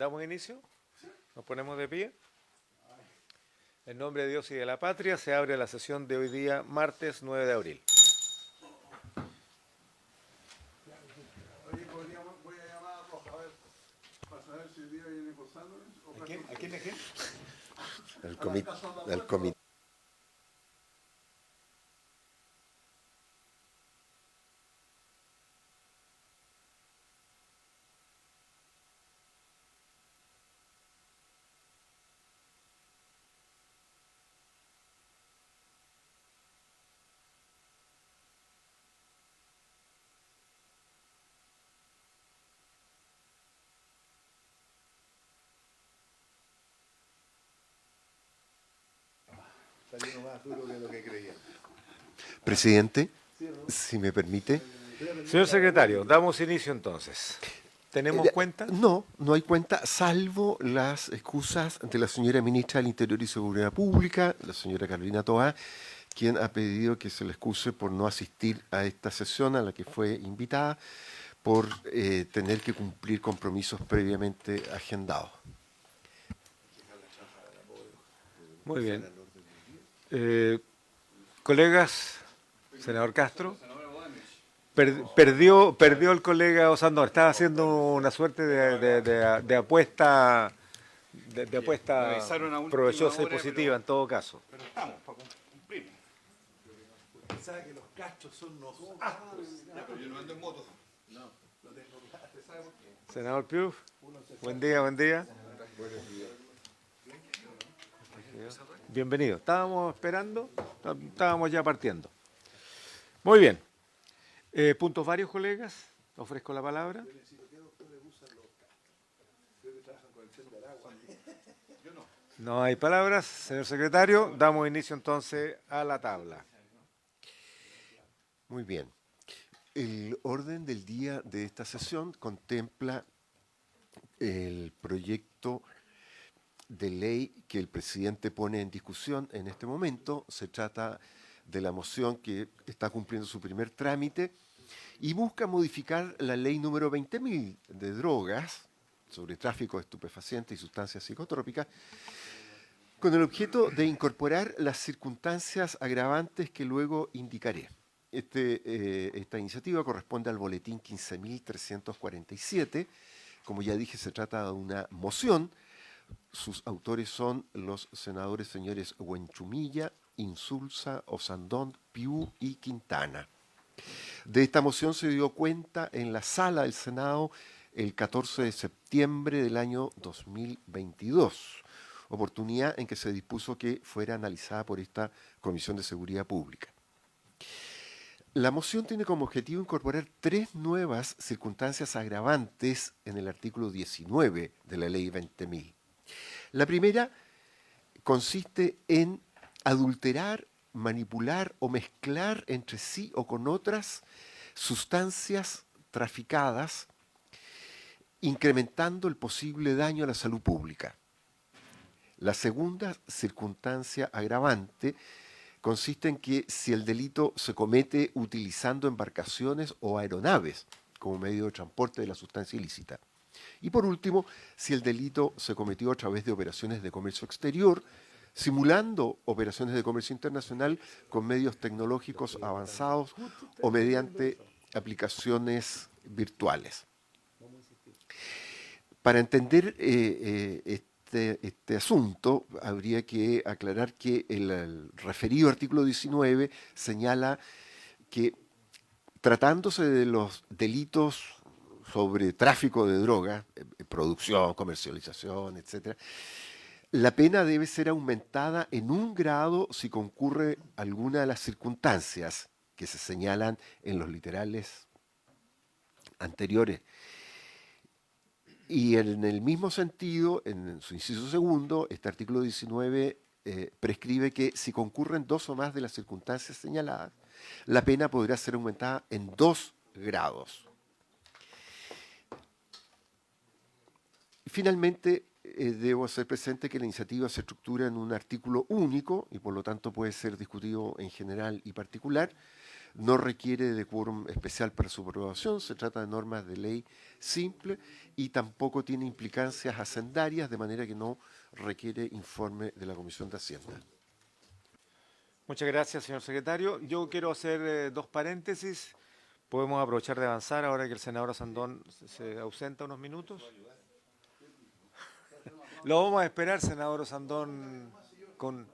¿Damos inicio? ¿Nos ponemos de pie? En nombre de Dios y de la patria se abre la sesión de hoy día, martes 9 de abril. Oye, voy a llamar a Roja, a ver, para saber si el día viene con sándwich o ¿A quién? ¿A quién? ¿A quién? El comité. saliendo más duro que lo que creía. Presidente, si me permite. Señor secretario, damos inicio entonces. ¿Tenemos cuenta? No, no hay cuenta, salvo las excusas de la señora ministra del Interior y Seguridad Pública, la señora Carolina Toá, quien ha pedido que se le excuse por no asistir a esta sesión a la que fue invitada, por tener que cumplir compromisos previamente agendados. Muy bien. Colegas, senador Castro, perdió el colega Osandón. Estaba haciendo una suerte de apuesta, de apuesta provechosa y positiva en todo caso. Pero estamos para cumplir. Pensaba que los cachos son los astros. Ya, pero yo no ando en moto. No, lo tengo claro. ¿Usted sabe por qué? Senador Piuf, buen día, buen día. Bienvenido. Estábamos esperando, estábamos ya partiendo. Muy bien. Puntos varios, colegas. Ofrezco la palabra. No hay palabras. Señor secretario, damos inicio entonces a la tabla. Muy bien. El orden del día de esta sesión contempla el proyecto de ley que el presidente pone en discusión en este momento. Se trata de la moción que está cumpliendo su primer trámite y busca modificar la ley número 20.000 de drogas sobre tráfico de estupefacientes y sustancias psicotrópicas, con el objeto de incorporar las circunstancias agravantes que luego indicaré. Esta iniciativa corresponde al boletín 15.347. Como ya dije, se trata de una moción. Sus autores son los senadores señores Huenchumilla, Insulza, Osandón, Piu y Quintana. De esta moción se dio cuenta en la sala del Senado el 14 de septiembre del año 2022, oportunidad en que se dispuso que fuera analizada por esta Comisión de Seguridad Pública. La moción tiene como objetivo incorporar 3 nuevas circunstancias agravantes en el artículo 19 de la Ley 20.000. La primera consiste en adulterar, manipular o mezclar entre sí o con otras sustancias traficadas, incrementando el posible daño a la salud pública. La segunda circunstancia agravante consiste en que si el delito se comete utilizando embarcaciones o aeronaves como medio de transporte de la sustancia ilícita. Y por último, si el delito se cometió a través de operaciones de comercio exterior, simulando operaciones de comercio internacional con medios tecnológicos avanzados o mediante aplicaciones virtuales. Para entender este asunto, habría que aclarar que el referido artículo 19 señala que, tratándose de los delitos sobre tráfico de drogas, producción, comercialización, etc., la pena debe ser aumentada en 1 grado si concurre alguna de las circunstancias que se señalan en los literales anteriores. Y en el mismo sentido, en su inciso segundo, este artículo 19 prescribe que si concurren 2 o más de las circunstancias señaladas, la pena podrá ser aumentada en 2 grados. Finalmente, debo hacer presente que la iniciativa se estructura en un artículo único y por lo tanto puede ser discutido en general y particular. no requiere de quórum especial para su aprobación, se trata de normas de ley simple y tampoco tiene implicancias hacendarias, de manera que no requiere informe de la Comisión de Hacienda. Muchas gracias, señor secretario. Yo quiero hacer dos paréntesis. Podemos aprovechar de avanzar ahora que el senador Sandón se ausenta unos minutos. Lo vamos a esperar, senador Sandón, con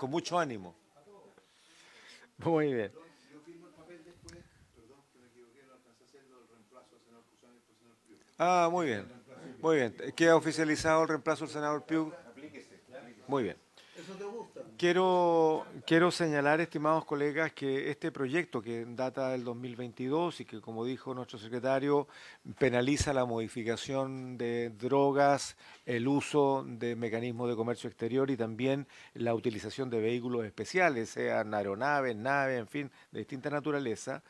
mucho ánimo. Muy bien. Ah, muy bien. Muy bien. Queda oficializado el reemplazo del senador Piu. Muy bien. Quiero señalar, estimados colegas, que este proyecto que data del 2022 y que, como dijo nuestro secretario, penaliza la modificación de drogas, el uso de mecanismos de comercio exterior y también la utilización de vehículos especiales, sean aeronaves, naves, en fin, de distinta naturaleza.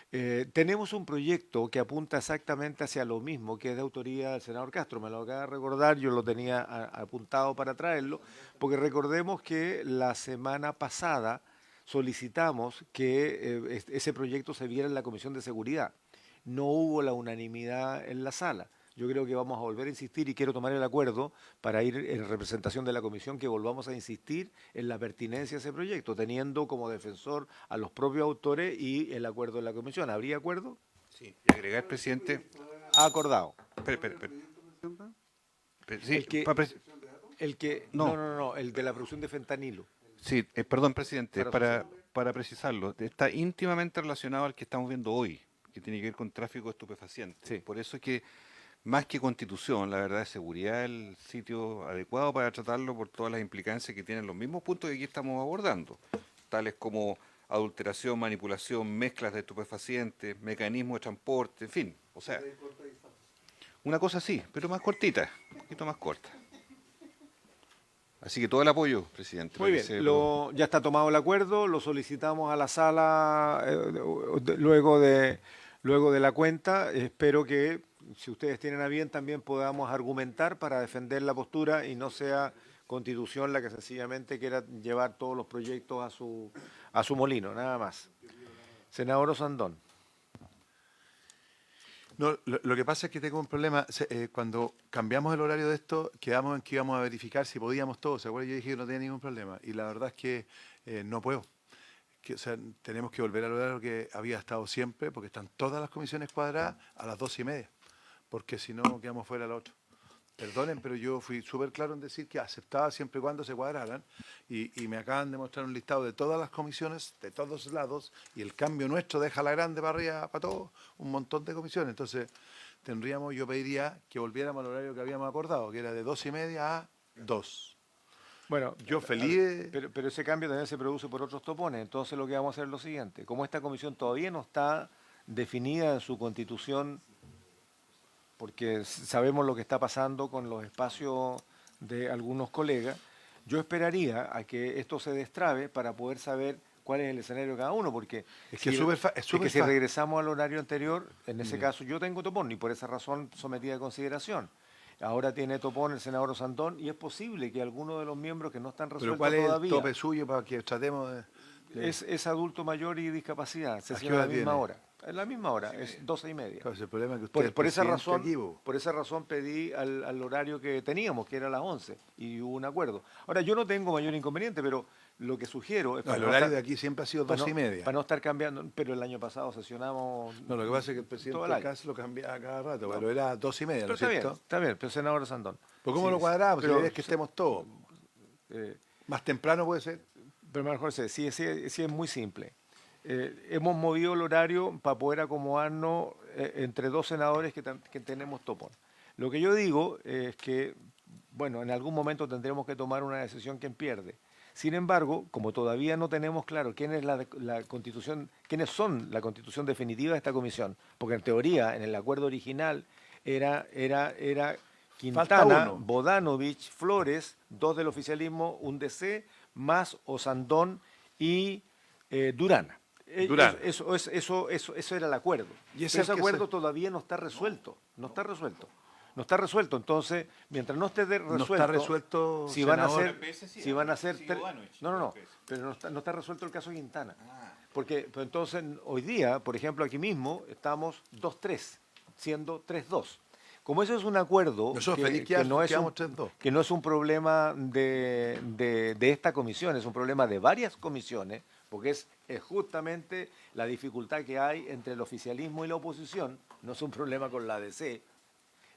Tenemos un proyecto que apunta exactamente hacia lo mismo, que es de autoría del senador Castro. Me lo acaba de recordar, yo lo tenía apuntado para traerlo, porque recordemos que la semana pasada solicitamos que ese proyecto se viera en la Comisión de Seguridad. No hubo la unanimidad en la sala. Yo creo que vamos a volver a insistir y quiero tomar el acuerdo para ir en representación de la comisión que volvamos a insistir en la pertinencia de ese proyecto, teniendo como defensor a los propios autores y el acuerdo de la comisión. ¿Habría acuerdo? Sí, y agregar, presidente. Acordado. Sí, no, el de la producción de fentanilo. sí, perdón, presidente, para precisarlo, está íntimamente relacionado al que estamos viendo hoy, que tiene que ver con tráfico de estupefacientes. Sí. Por eso es que, más que Constitución, la verdad es seguridad el sitio adecuado para tratarlo por todas las implicancias que tienen los mismos puntos que aquí estamos abordando, tales como adulteración, manipulación, mezclas de estupefacientes, mecanismos de transporte, en fin, o sea, una cosa así, pero más cortita, un poquito más corta. Así que todo el apoyo, presidente. Muy bien, ya está tomado el acuerdo, lo solicitamos a la sala luego de la cuenta. Espero que, si ustedes tienen a bien, también podamos argumentar para defender la postura y no sea Constitución la que sencillamente quiera llevar todos los proyectos a su molino, nada más. Senador Osandón. No, lo que pasa es que tengo un problema. Cuando cambiamos el horario de esto, quedamos en que íbamos a verificar si podíamos todos. ¿Se acuerdan? Yo dije que no tenía ningún problema. Y la verdad es que no puedo. O sea, tenemos que volver al horario que había estado siempre, porque están todas las comisiones cuadradas a las 2:30. Porque si no, quedamos fuera del otro. Perdonen, pero yo fui súper claro en decir que aceptaba siempre y cuando se cuadraran. Y me acaban de mostrar un listado de todas las comisiones, de todos lados, y el cambio nuestro deja la grande para arriba, para todos, un montón de comisiones. Entonces, yo pediría que volviéramos al horario que habíamos acordado, que era de 2:30 a 2. Bueno, yo feliz. Pero ese cambio también se produce por otros topones. Entonces lo que vamos a hacer es lo siguiente. Como esta comisión todavía no está definida en su constitución, porque sabemos lo que está pasando con los espacios de algunos colegas, yo esperaría a que esto se destrabe para poder saber cuál es el escenario de cada uno, porque si regresamos al horario anterior, en ese caso yo tengo topón y por esa razón sometida a consideración. Ahora tiene topón el senador Osandón y es posible que algunos de los miembros que no están resueltos todavía... ¿Pero cuál es el tope suyo para que tratemos de...? Es adulto mayor y discapacidad, se cierra a la misma hora. En la misma hora, es 2:30. Claro, el problema es que usted por esa razón pedí al horario que teníamos, que era las 11, y hubo un acuerdo. Ahora, yo no tengo mayor inconveniente, pero lo que sugiero es... el horario de aquí siempre ha sido 2:30. Para no estar cambiando, pero el año pasado sesionamos... No, lo que pasa es que el presidente casi lo cambiaba cada rato, pero era 2:30, ¿no es cierto? Está bien, pero senador Sandón. ¿Pues cómo lo cuadramos? Si la idea es que estemos todos. Más temprano puede ser. Pero mejor sí, es muy simple. Hemos movido el horario para poder acomodarnos entre dos senadores que tenemos topón. Lo que yo digo es que, bueno, en algún momento tendremos que tomar una decisión quién pierde. Sin embargo, como todavía no tenemos claro quiénes son la constitución definitiva de esta comisión, porque en teoría, en el acuerdo original, era Quintana, Bodanovich, Flores, 2 del oficialismo, un DC, más Osandón y Durana. Eso era el acuerdo. Y ese acuerdo todavía no está resuelto. No está resuelto. Entonces, mientras no esté resuelto... No está resuelto, si van a ser... pero no está resuelto el caso Quintana. Porque pues, entonces hoy día, por ejemplo, aquí mismo estamos 2-3, siendo 3-2. Como eso es un acuerdo Nosotros feliz que no es quedamos 3-2. que no es un problema de esta comisión, es un problema de varias comisiones, porque es justamente la dificultad que hay entre el oficialismo y la oposición, no es un problema con la ADC,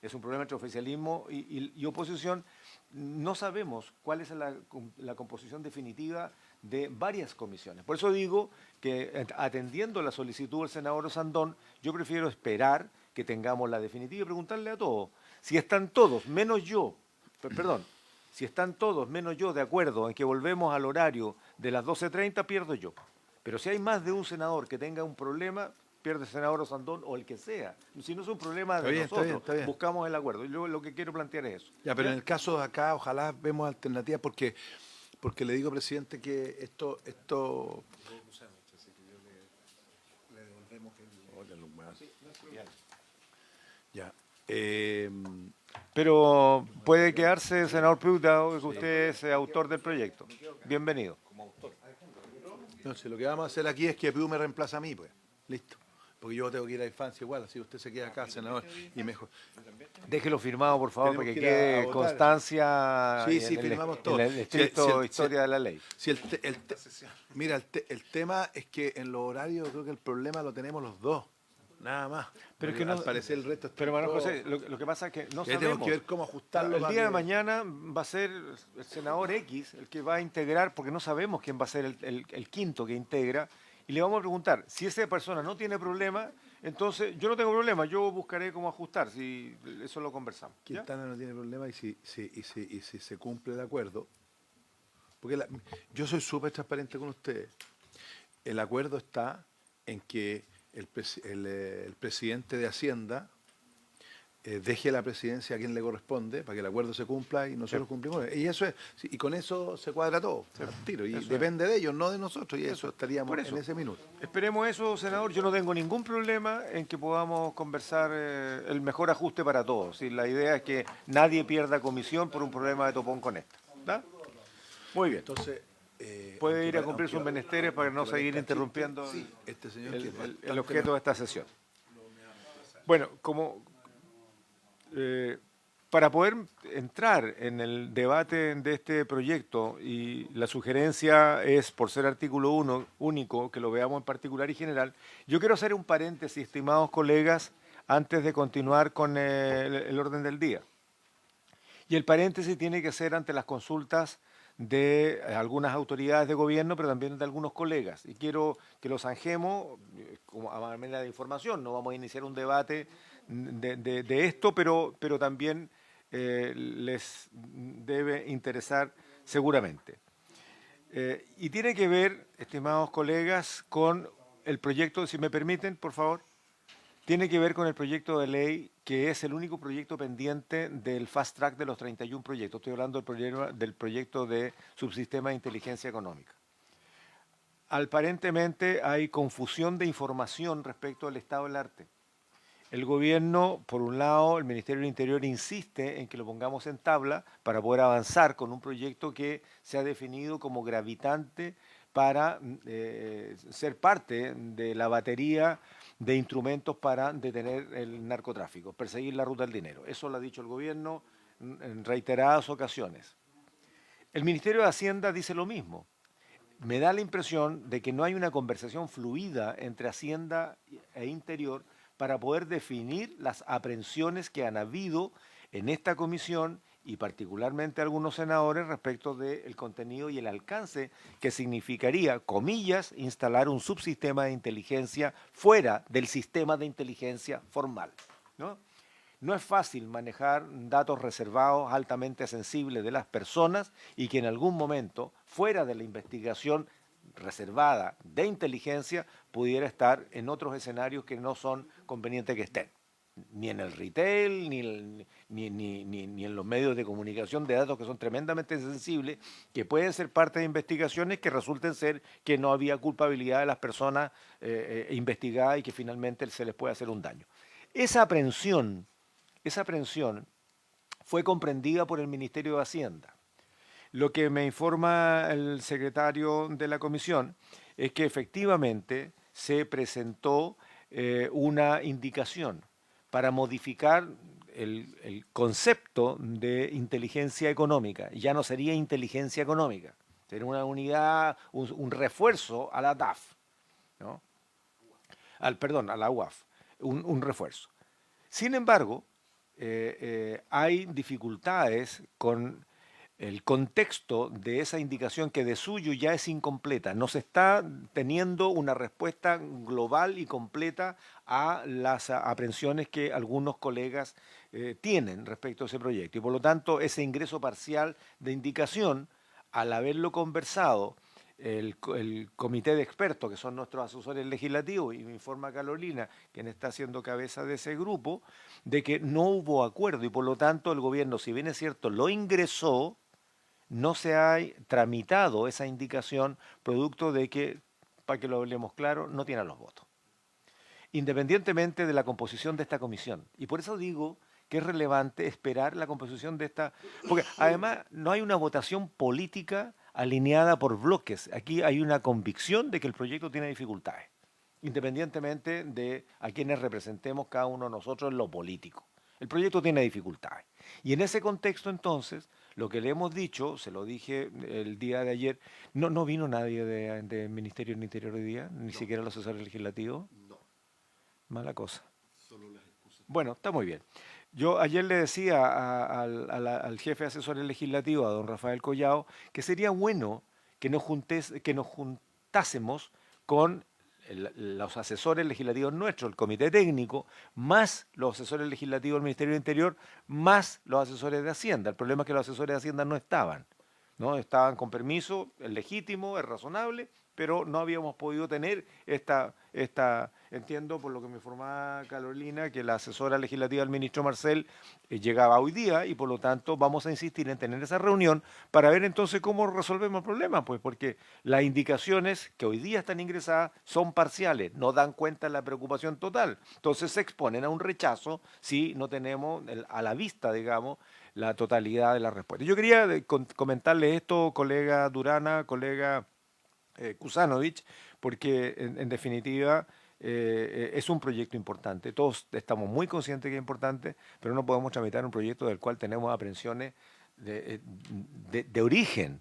es un problema entre oficialismo y oposición. No sabemos cuál es la composición definitiva de varias comisiones. Por eso digo que atendiendo la solicitud del senador Osandón, yo prefiero esperar que tengamos la definitiva y preguntarle a todos. Si están todos, menos yo, perdón, si están todos, menos yo, de acuerdo en que volvemos al horario de las 12:30, pierdo yo. Pero si hay más de un senador que tenga un problema, pierde el senador Osandón o el que sea. Si no es un problema de nosotros, está bien. buscamos el acuerdo. Y luego lo que quiero plantear es eso. Ya, pero en el caso de acá, ojalá vemos alternativas porque le digo, presidente, que esto ya. Pero puede quedarse, senador Piu, dado que usted es autor del proyecto. Bienvenido. No sé, lo que vamos a hacer aquí es que Piu me reemplaza a mí, pues. Listo. Porque yo tengo que ir a infancia igual, así usted se queda acá, senador, y mejor. Déjelo firmado, por favor, Tenemos para que que ir a quede votar. constancia Sí, en firmamos todo. el estricto Si historia de la ley. Si mira, el tema es que en los horarios creo que el problema lo tenemos los dos, nada más. Pero es que Porque no- al parecer el resto está Pero, Manuel todo- José, lo que pasa es que no que ahí tenemos sabemos. que ver cómo ajustarlo. El para día de que- mañana va a ser el senador X el que va a integrar, porque no sabemos quién va a ser el quinto que integra, y le vamos a preguntar, si esa persona no tiene problema, entonces yo no tengo problema, yo buscaré cómo ajustar, si eso lo conversamos. ¿Ya? Quintana no tiene problema y si se cumple el acuerdo, porque yo soy súper transparente con ustedes, el acuerdo está en que el presidente de Hacienda deje la presidencia a quien le corresponde para que el acuerdo se cumpla y nosotros cumplimos. Y eso es, y con eso se cuadra todo, al tiro. Y Eso es. depende de ellos, no de nosotros, y eso estaríamos Por eso. en ese minuto. Esperemos eso, senador. Yo no tengo ningún problema en que podamos conversar el mejor ajuste para todos. Y la idea es que nadie pierda comisión por un problema de topón con esto. ¿Está? Muy bien. Entonces, Puede ir a cumplir sus menesteres para no seguir interrumpiendo este señor el, que el- bastante el objeto de esta sesión. Bueno, para poder entrar en el debate de este proyecto, y la sugerencia es, por ser artículo 1 único, que lo veamos en particular y general, yo quiero hacer un paréntesis, estimados colegas, antes de continuar con el orden del día. Y el paréntesis tiene que ser ante las consultas de algunas autoridades de gobierno, pero también de algunos colegas. Y quiero que los zanjemos como a manera de información. No vamos a iniciar un debate de esto, pero también les debe interesar seguramente. Y tiene que ver, estimados colegas, con el proyecto, si me permiten, por favor, tiene que ver con el proyecto de ley que es el único proyecto pendiente del fast track de los 31 proyectos. Estoy hablando del proyecto de subsistema de inteligencia económica. Aparentemente hay confusión de información respecto al estado del arte. El gobierno, por un lado, el Ministerio del Interior insiste en que lo pongamos en tabla para poder avanzar con un proyecto que se ha definido como gravitante para ser parte de la batería de instrumentos para detener el narcotráfico, perseguir la ruta del dinero. Eso lo ha dicho el gobierno en reiteradas ocasiones. El Ministerio de Hacienda dice lo mismo. Me da la impresión de que no hay una conversación fluida entre Hacienda e Interior para poder definir las aprehensiones que han habido en esta comisión y particularmente algunos senadores respecto del contenido y el alcance que significaría, comillas, instalar un subsistema de inteligencia fuera del sistema de inteligencia formal, ¿no? No es fácil manejar datos reservados altamente sensibles de las personas y que en algún momento, fuera de la investigación reservada de inteligencia, pudiera estar en otros escenarios que no son convenientes que estén. Ni en el retail, ni en los medios de comunicación de datos que son tremendamente sensibles, que pueden ser parte de investigaciones que resulten ser que no había culpabilidad de las personas investigadas y que finalmente se les puede hacer un daño. Esa aprehensión fue comprendida por el Ministerio de Hacienda. Lo que me informa el secretario de la comisión es que efectivamente se presentó una indicación para modificar el concepto de inteligencia económica. Ya no sería inteligencia económica, sería una unidad, un refuerzo a la DAF, ¿no? Perdón, a la UAF, un refuerzo. Sin embargo, hay dificultades con el contexto de esa indicación que de suyo ya es incompleta. No se está teniendo una respuesta global y completa a las aprehensiones que algunos colegas tienen respecto a ese proyecto. Y por lo tanto, ese ingreso parcial de indicación, al haberlo conversado el comité de expertos, que son nuestros asesores legislativos, y me informa Carolina, quien está haciendo cabeza de ese grupo, de que no hubo acuerdo y por lo tanto el gobierno, si bien es cierto, lo ingresó, no se ha tramitado esa indicación producto de que, para que lo hablemos claro, no tienen los votos, independientemente de la composición de esta comisión. Y por eso digo que es relevante esperar la composición de esta, porque además no hay una votación política alineada por bloques. Aquí hay una convicción de que el proyecto tiene dificultades, independientemente de a quienes representemos cada uno de nosotros en lo político. El proyecto tiene dificultades. Y en ese contexto, entonces, lo que le hemos dicho, se lo dije el día de ayer, no vino nadie del Ministerio del Interior hoy día, ni siquiera los asesores legislativos. Mala cosa. Bueno, está muy bien. Yo ayer le decía al jefe de asesores legislativos, a don Rafael Collao, que sería bueno que nos juntásemos con los asesores legislativos nuestros, el comité técnico, más los asesores legislativos del Ministerio del Interior, más los asesores de Hacienda. El problema es que los asesores de Hacienda no estaban, ¿no? Estaban con permiso, es legítimo, es razonable, pero no habíamos podido tener entiendo por lo que me informaba Carolina, que la asesora legislativa del ministro Marcel llegaba hoy día y por lo tanto vamos a insistir en tener esa reunión para ver entonces cómo resolvemos el problema, pues porque las indicaciones que hoy día están ingresadas son parciales, no dan cuenta de la preocupación total. Entonces se exponen a un rechazo si no tenemos a la vista, digamos, la totalidad de la respuesta. Yo quería comentarle esto, colega Durana, colega Kusanovich, porque en definitiva es un proyecto importante. Todos estamos muy conscientes que es importante, pero no podemos tramitar un proyecto del cual tenemos aprensiones de origen.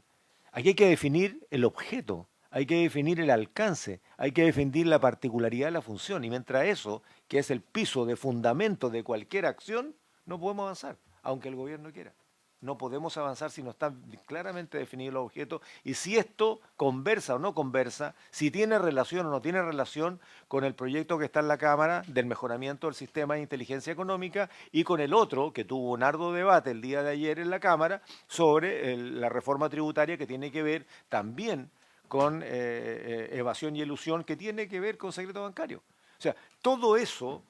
Aquí hay que definir el objeto, hay que definir el alcance, hay que definir la particularidad de la función. Y mientras eso, que es el piso de fundamento de cualquier acción, no podemos avanzar, aunque el gobierno quiera. No podemos avanzar si no están claramente definidos los objetos y si esto conversa o no conversa, si tiene relación o no tiene relación con el proyecto que está en la Cámara del mejoramiento del sistema de inteligencia económica y con el otro que tuvo un arduo debate el día de ayer en la Cámara sobre la reforma tributaria que tiene que ver también con evasión y elusión, que tiene que ver con secreto bancario. O sea, todo eso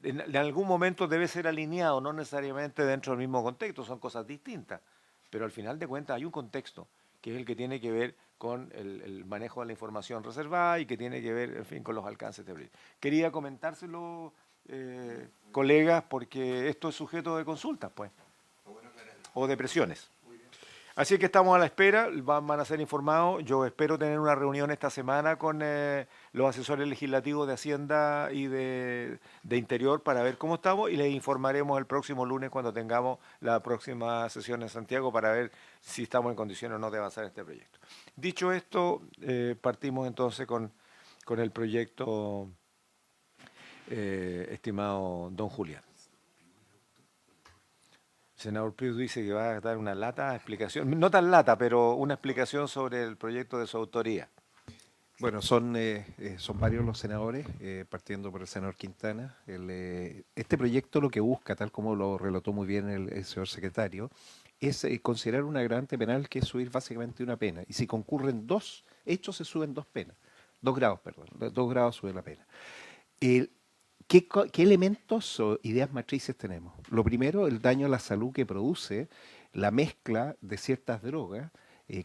en algún momento debe ser alineado, no necesariamente dentro del mismo contexto, son cosas distintas, pero al final de cuentas hay un contexto que es el que tiene que ver con el manejo de la información reservada y que tiene que ver, en fin, con los alcances de abril. Quería comentárselo, colegas, porque esto es sujeto de consultas, pues, o de presiones. Así que estamos a la espera, van a ser informados. Yo espero tener una reunión esta semana con los asesores legislativos de Hacienda y de Interior para ver cómo estamos y les informaremos el próximo lunes cuando tengamos la próxima sesión en Santiago para ver si estamos en condiciones o no de avanzar en este proyecto. Dicho esto, partimos entonces con el proyecto, estimado don Julián. Senador Pius dice que va a dar una lata explicación, no tan lata, pero una explicación sobre el proyecto de su autoría. Bueno, son varios los senadores, partiendo por el senador Quintana. Este proyecto lo que busca, tal como lo relató muy bien el señor secretario, es considerar un agravante penal que es subir básicamente una pena. Y si concurren dos hechos, se suben dos penas. 2 grados, perdón. 2 grados sube la pena. ¿Qué elementos o ideas matrices tenemos? Lo primero, el daño a la salud que produce la mezcla de ciertas drogas,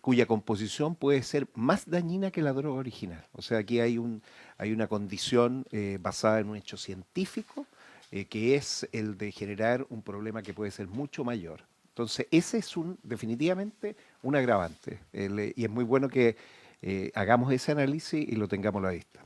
cuya composición puede ser más dañina que la droga original. O sea, aquí hay una condición basada en un hecho científico, que es el de generar un problema que puede ser mucho mayor. Entonces, ese es definitivamente un agravante. Y es muy bueno que hagamos ese análisis y lo tengamos a la vista.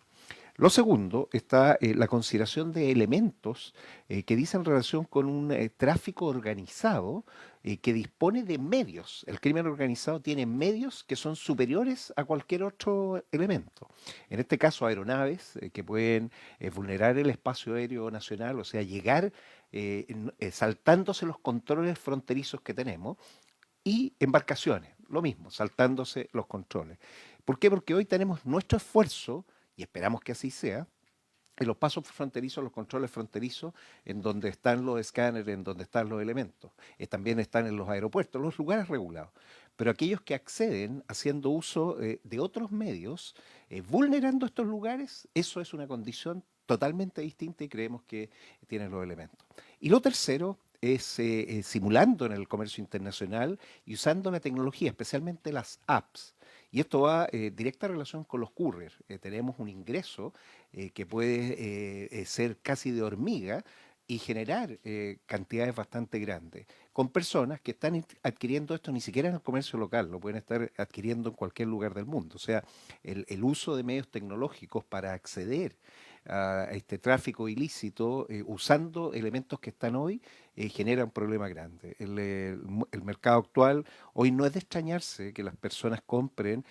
Lo segundo está la consideración de elementos que dicen relación con un tráfico organizado que dispone de medios. El crimen organizado tiene medios que son superiores a cualquier otro elemento. En este caso, aeronaves que pueden vulnerar el espacio aéreo nacional, o sea, llegar saltándose los controles fronterizos que tenemos, y embarcaciones, lo mismo, saltándose los controles. ¿Por qué? Porque hoy tenemos nuestro esfuerzo, y esperamos que así sea, en los pasos fronterizos, los controles fronterizos, en donde están los escáneres, en donde están los elementos. También están en los aeropuertos, los lugares regulados. Pero aquellos que acceden haciendo uso de otros medios, vulnerando estos lugares, eso es una condición totalmente distinta y creemos que tienen los elementos. Y lo tercero es simulando en el comercio internacional y usando la tecnología, especialmente las apps. Y esto va directa relación con los couriers. Tenemos un ingreso que puede ser casi de hormiga y generar cantidades bastante grandes, con personas que están adquiriendo esto ni siquiera en el comercio local, lo pueden estar adquiriendo en cualquier lugar del mundo. O sea, el uso de medios tecnológicos para acceder a este tráfico ilícito usando elementos que están hoy genera un problema grande. El mercado actual hoy no es de extrañarse que las personas compren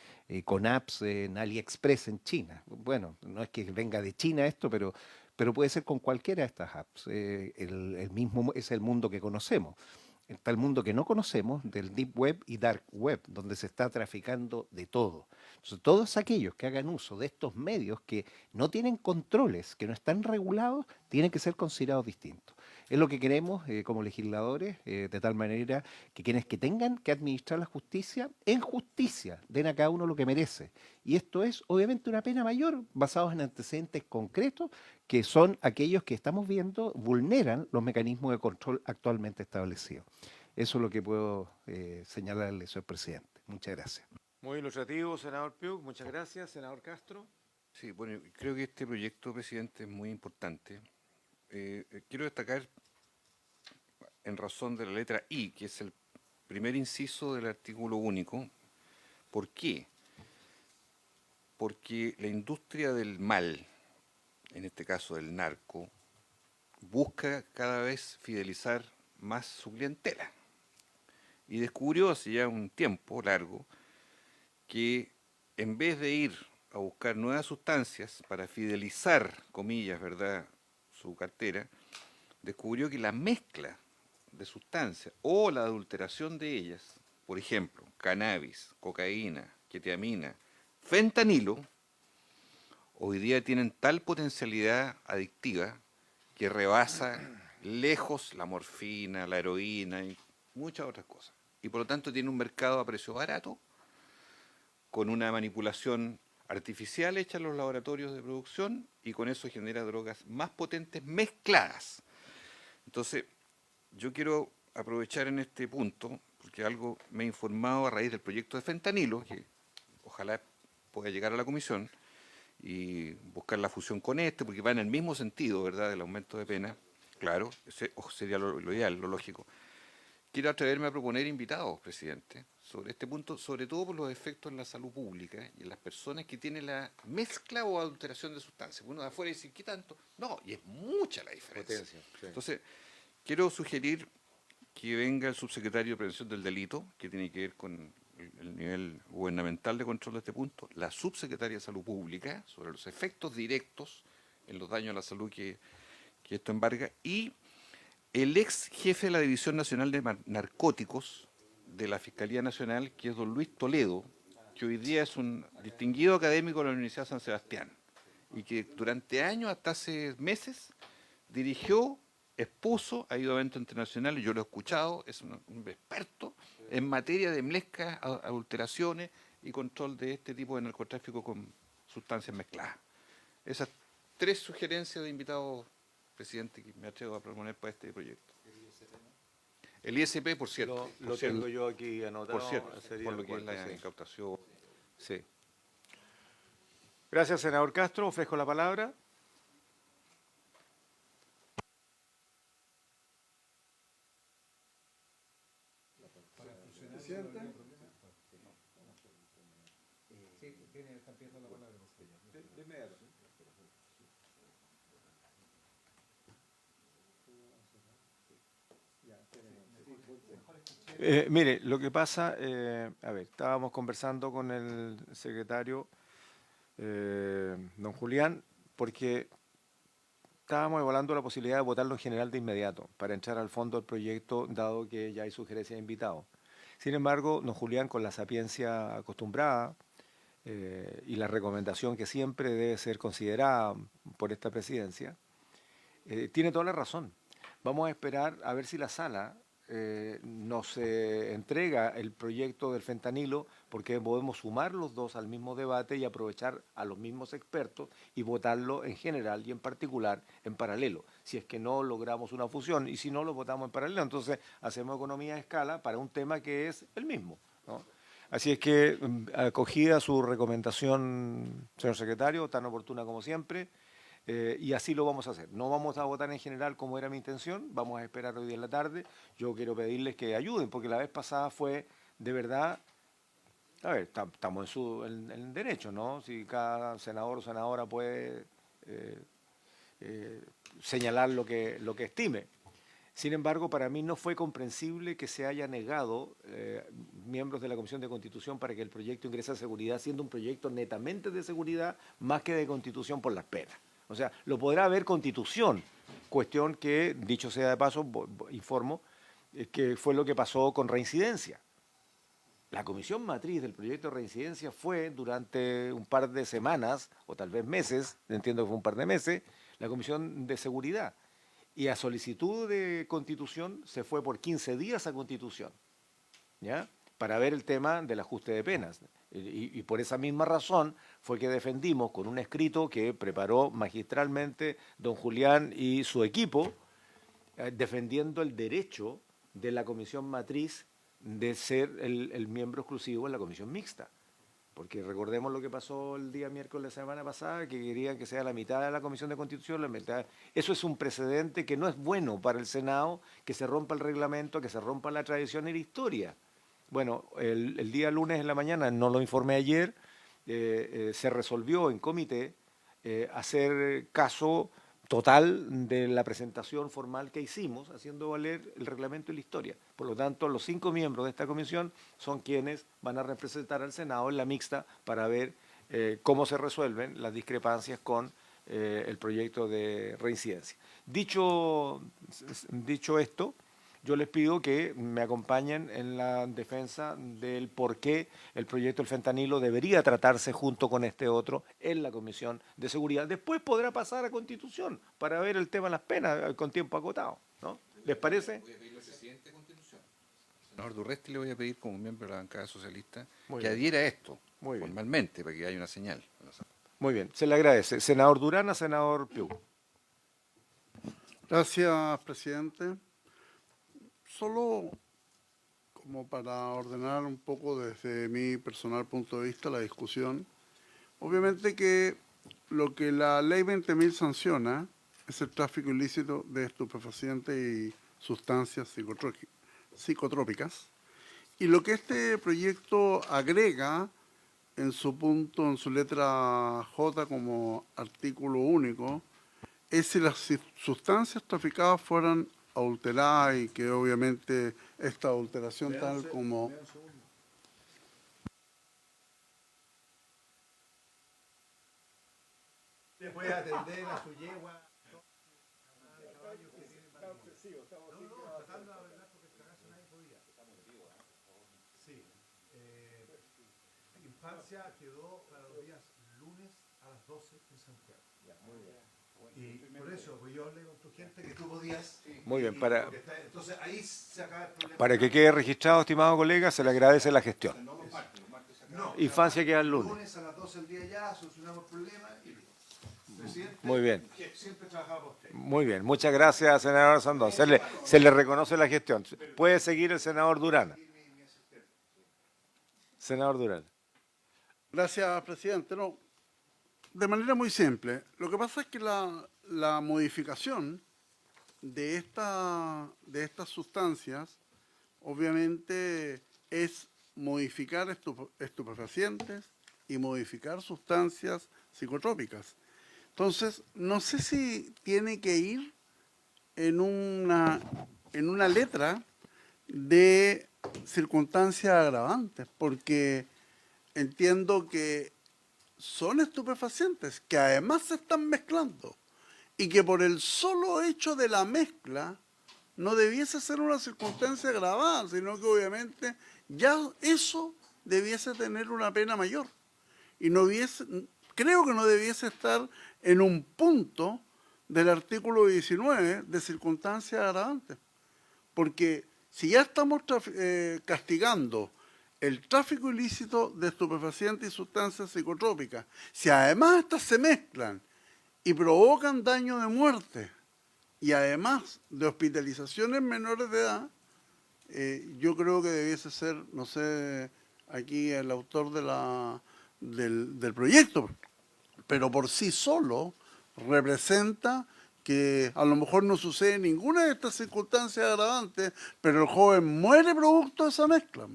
con apps en AliExpress en China. Bueno, no es que venga de China esto, pero puede ser con cualquiera de estas apps. El mismo es el mundo que conocemos. Está el mundo que no conocemos del Deep Web y Dark Web, donde se está traficando de todo. Entonces, todos aquellos que hagan uso de estos medios que no tienen controles, que no están regulados, tienen que ser considerados distintos. Es lo que queremos como legisladores, de tal manera que quienes que tengan que administrar la justicia, en justicia, den a cada uno lo que merece. Y esto es obviamente una pena mayor, basados en antecedentes concretos, que son aquellos que estamos viendo vulneran los mecanismos de control actualmente establecidos. Eso es lo que puedo señalarle, señor presidente. Muchas gracias. Muy ilustrativo, senador Piuk. Muchas gracias, senador Castro. Sí, bueno, creo que este proyecto, presidente, es muy importante. Quiero destacar, en razón de la letra I, que es el primer inciso del artículo único. ¿Por qué? Porque la industria del mal, en este caso del narco, busca cada vez fidelizar más su clientela. Y descubrió hace ya un tiempo largo que en vez de ir a buscar nuevas sustancias para fidelizar, comillas, ¿verdad?, su cartera, descubrió que la mezcla de sustancias o la adulteración de ellas, por ejemplo, cannabis, cocaína, quetiamina, fentanilo, hoy día tienen tal potencialidad adictiva que rebasa lejos la morfina, la heroína y muchas otras cosas. Y por lo tanto tiene un mercado a precio barato, con una manipulación artificial hecha en los laboratorios de producción, y con eso genera drogas más potentes mezcladas. Entonces, yo quiero aprovechar en este punto, porque algo me he informado a raíz del proyecto de fentanilo, que ojalá pueda llegar a la comisión, y buscar la fusión con este, porque va en el mismo sentido, ¿verdad?, del aumento de pena. Claro, ese sería lo ideal, lo lógico. Quiero atreverme a proponer invitados, presidente, sobre este punto, sobre todo por los efectos en la salud pública y en las personas que tienen la mezcla o adulteración de sustancias. Uno de afuera dice, ¿qué tanto? No, y es mucha la diferencia. Potencia, sí. Entonces, quiero sugerir que venga el subsecretario de Prevención del Delito, que tiene que ver con el nivel gubernamental de control de este punto, la subsecretaria de Salud Pública, sobre los efectos directos en los daños a la salud que esto embarga, y el ex jefe de la División Nacional de Narcóticos de la Fiscalía Nacional, que es don Luis Toledo, que hoy día es un distinguido académico de la Universidad de San Sebastián y que durante años, hasta hace meses, dirigió, expuso, ha ido a eventos internacionales, yo lo he escuchado, es un experto en materia de mezclas, adulteraciones y control de este tipo de narcotráfico con sustancias mezcladas. Esas 3 sugerencias de invitados, presidente, que me atrevo a proponer para este proyecto. El ISP, por cierto. Lo tengo yo aquí anotado. Por cierto, sería por lo el que es la cuarto, sí. incautación. Sí. Gracias, senador Castro. Ofrezco la palabra. presidente. Mire, lo que pasa, a ver, estábamos conversando con el secretario, don Julián, porque estábamos evaluando la posibilidad de votarlo en general de inmediato para entrar al fondo del proyecto, dado que ya hay sugerencias de invitados. Sin embargo, don Julián, con la sapiencia acostumbrada y la recomendación que siempre debe ser considerada por esta presidencia, tiene toda la razón. Vamos a esperar a ver si la sala nos entrega el proyecto del fentanilo, porque podemos sumar los dos al mismo debate y aprovechar a los mismos expertos y votarlo en general y en particular en paralelo, si es que no logramos una fusión, y si no lo votamos en paralelo, entonces hacemos economía de escala para un tema que es el mismo, ¿no? Así es que, acogida su recomendación, señor secretario, tan oportuna como siempre, y así lo vamos a hacer. No vamos a votar en general como era mi intención, vamos a esperar hoy día en la tarde. Yo quiero pedirles que ayuden, porque la vez pasada fue de verdad, a ver, estamos en derecho, ¿no? Si cada senador o senadora puede señalar lo que estime. Sin embargo, para mí no fue comprensible que se haya negado miembros de la Comisión de Constitución para que el proyecto ingrese a seguridad, siendo un proyecto netamente de seguridad más que de constitución por las penas. O sea, lo podrá haber constitución, cuestión que, dicho sea de paso, informo, que fue lo que pasó con reincidencia. La comisión matriz del proyecto de reincidencia fue durante un par de semanas, o tal vez meses, entiendo que fue un par de meses, la comisión de seguridad. Y a solicitud de Constitución se fue por 15 días a Constitución, ¿ya? Para ver el tema del ajuste de penas. Y por esa misma razón fue que defendimos con un escrito que preparó magistralmente don Julián y su equipo, defendiendo el derecho de la comisión matriz de ser el miembro exclusivo en la comisión mixta. Porque recordemos lo que pasó el día miércoles de la semana pasada, que querían que sea la mitad de la Comisión de Constitución, la mitad. Eso es un precedente que no es bueno para el Senado, que se rompa el reglamento, que se rompa la tradición y la historia. Bueno, el día lunes en la mañana, no lo informé ayer, se resolvió en comité hacer caso total de la presentación formal que hicimos, haciendo valer el reglamento y la historia. Por lo tanto, los 5 miembros de esta comisión son quienes van a representar al Senado en la mixta para ver cómo se resuelven las discrepancias con el proyecto de reincidencia. Dicho esto, yo les pido que me acompañen en la defensa del por qué el proyecto del fentanilo debería tratarse junto con este otro en la Comisión de Seguridad. Después podrá pasar a Constitución para ver el tema de las penas con tiempo acotado, ¿no? ¿Les parece? Voy a pedirle al presidente de Constitución, al senador Durresti, le voy a pedir como miembro de la bancada socialista Muy que bien. adhiera a esto Muy bien. formalmente para que haya una señal. Muy bien, se le agradece. Senador Durán, senador Piu. Gracias, presidente. Solo como para ordenar un poco desde mi personal punto de vista la discusión, obviamente que lo que la ley 20.000 sanciona es el tráfico ilícito de estupefacientes y sustancias psicotrópicas, y lo que este proyecto agrega en su punto, en su letra J como artículo único, es si las sustancias traficadas fueran adulteradas, y que obviamente esta adulteración tal como... Le puede atender a su yegua. Infancia quedó para los días lunes a las 12 en Santiago. Y por eso, pues yo hablé con tu gente que tú podías. Muy bien, Entonces ahí se acaba el problema. para que quede registrado, estimado colega, se le agradece la gestión. Infancia queda el lunes. Lunes a las 12 del día ya, solucionamos el problema y listo. Presidente, Muy bien. que siempre trabajaba por usted. Muy bien, muchas gracias, senador Sandón. Se le reconoce la gestión. Puede seguir el senador Durán. Senador Durán. Gracias, presidente. No, de manera muy simple. Lo que pasa es que la modificación de estas sustancias, obviamente, es modificar estupefacientes y modificar sustancias psicotrópicas. Entonces, no sé si tiene que ir en una letra de circunstancias agravantes, porque entiendo que son estupefacientes que además se están mezclando y que por el solo hecho de la mezcla no debiese ser una circunstancia agravada, sino que obviamente ya eso debiese tener una pena mayor. Y creo que no debiese estar en un punto del artículo 19 de circunstancias agravantes. Porque si ya estamos castigando el tráfico ilícito de estupefacientes y sustancias psicotrópicas, si además estas se mezclan y provocan daño de muerte, y además de hospitalizaciones menores de edad, yo creo que debiese ser, no sé, aquí el autor del proyecto, pero por sí solo representa que a lo mejor no sucede ninguna de estas circunstancias agravantes, pero el joven muere producto de esa mezcla.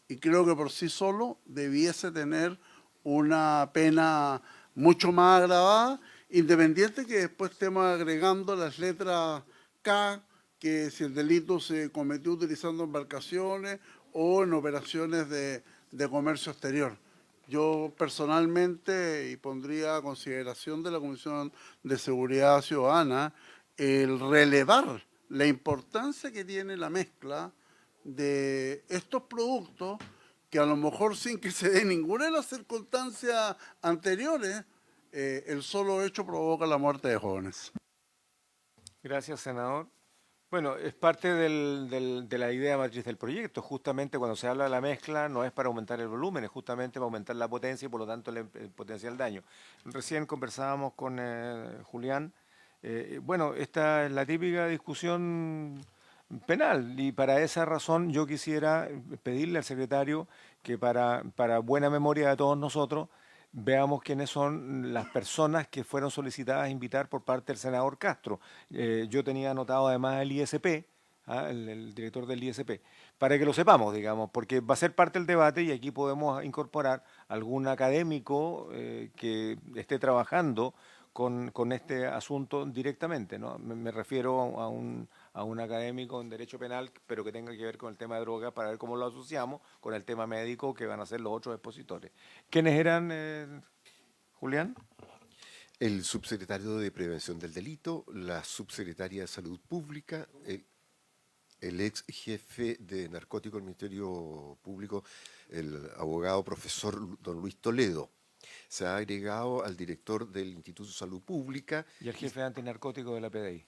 Y creo que por sí solo debiese tener una pena mucho más agravada, independiente que después estemos agregando las letras K, que si el delito se cometió utilizando embarcaciones o en operaciones de comercio exterior. Yo personalmente, y pondría a consideración de la Comisión de Seguridad Ciudadana, el relevar la importancia que tiene la mezcla de estos productos que a lo mejor sin que se dé ninguna de las circunstancias anteriores, el solo hecho provoca la muerte de jóvenes. Gracias, senador. Bueno, es parte de la idea matriz del proyecto. Justamente cuando se habla de la mezcla no es para aumentar el volumen, es justamente para aumentar la potencia y por lo tanto el potencial daño. Recién conversábamos con Julián. Bueno, esta es la típica discusión penal y para esa razón yo quisiera pedirle al secretario que para buena memoria de todos nosotros veamos quiénes son las personas que fueron solicitadas a invitar por parte del senador Castro. Yo tenía anotado además el ISP, el director del ISP, para que lo sepamos, digamos, porque va a ser parte del debate y aquí podemos incorporar algún académico que esté trabajando con este asunto directamente, ¿no? Me refiero a un académico en derecho penal, pero que tenga que ver con el tema de drogas, para ver cómo lo asociamos con el tema médico que van a ser los otros expositores. ¿Quiénes eran, Julián? El subsecretario de Prevención del Delito, la subsecretaria de Salud Pública, el ex jefe de narcóticos del Ministerio Público, el abogado profesor don Luis Toledo. Se ha agregado al director del Instituto de Salud Pública. Y el jefe antinarcótico de la PDI.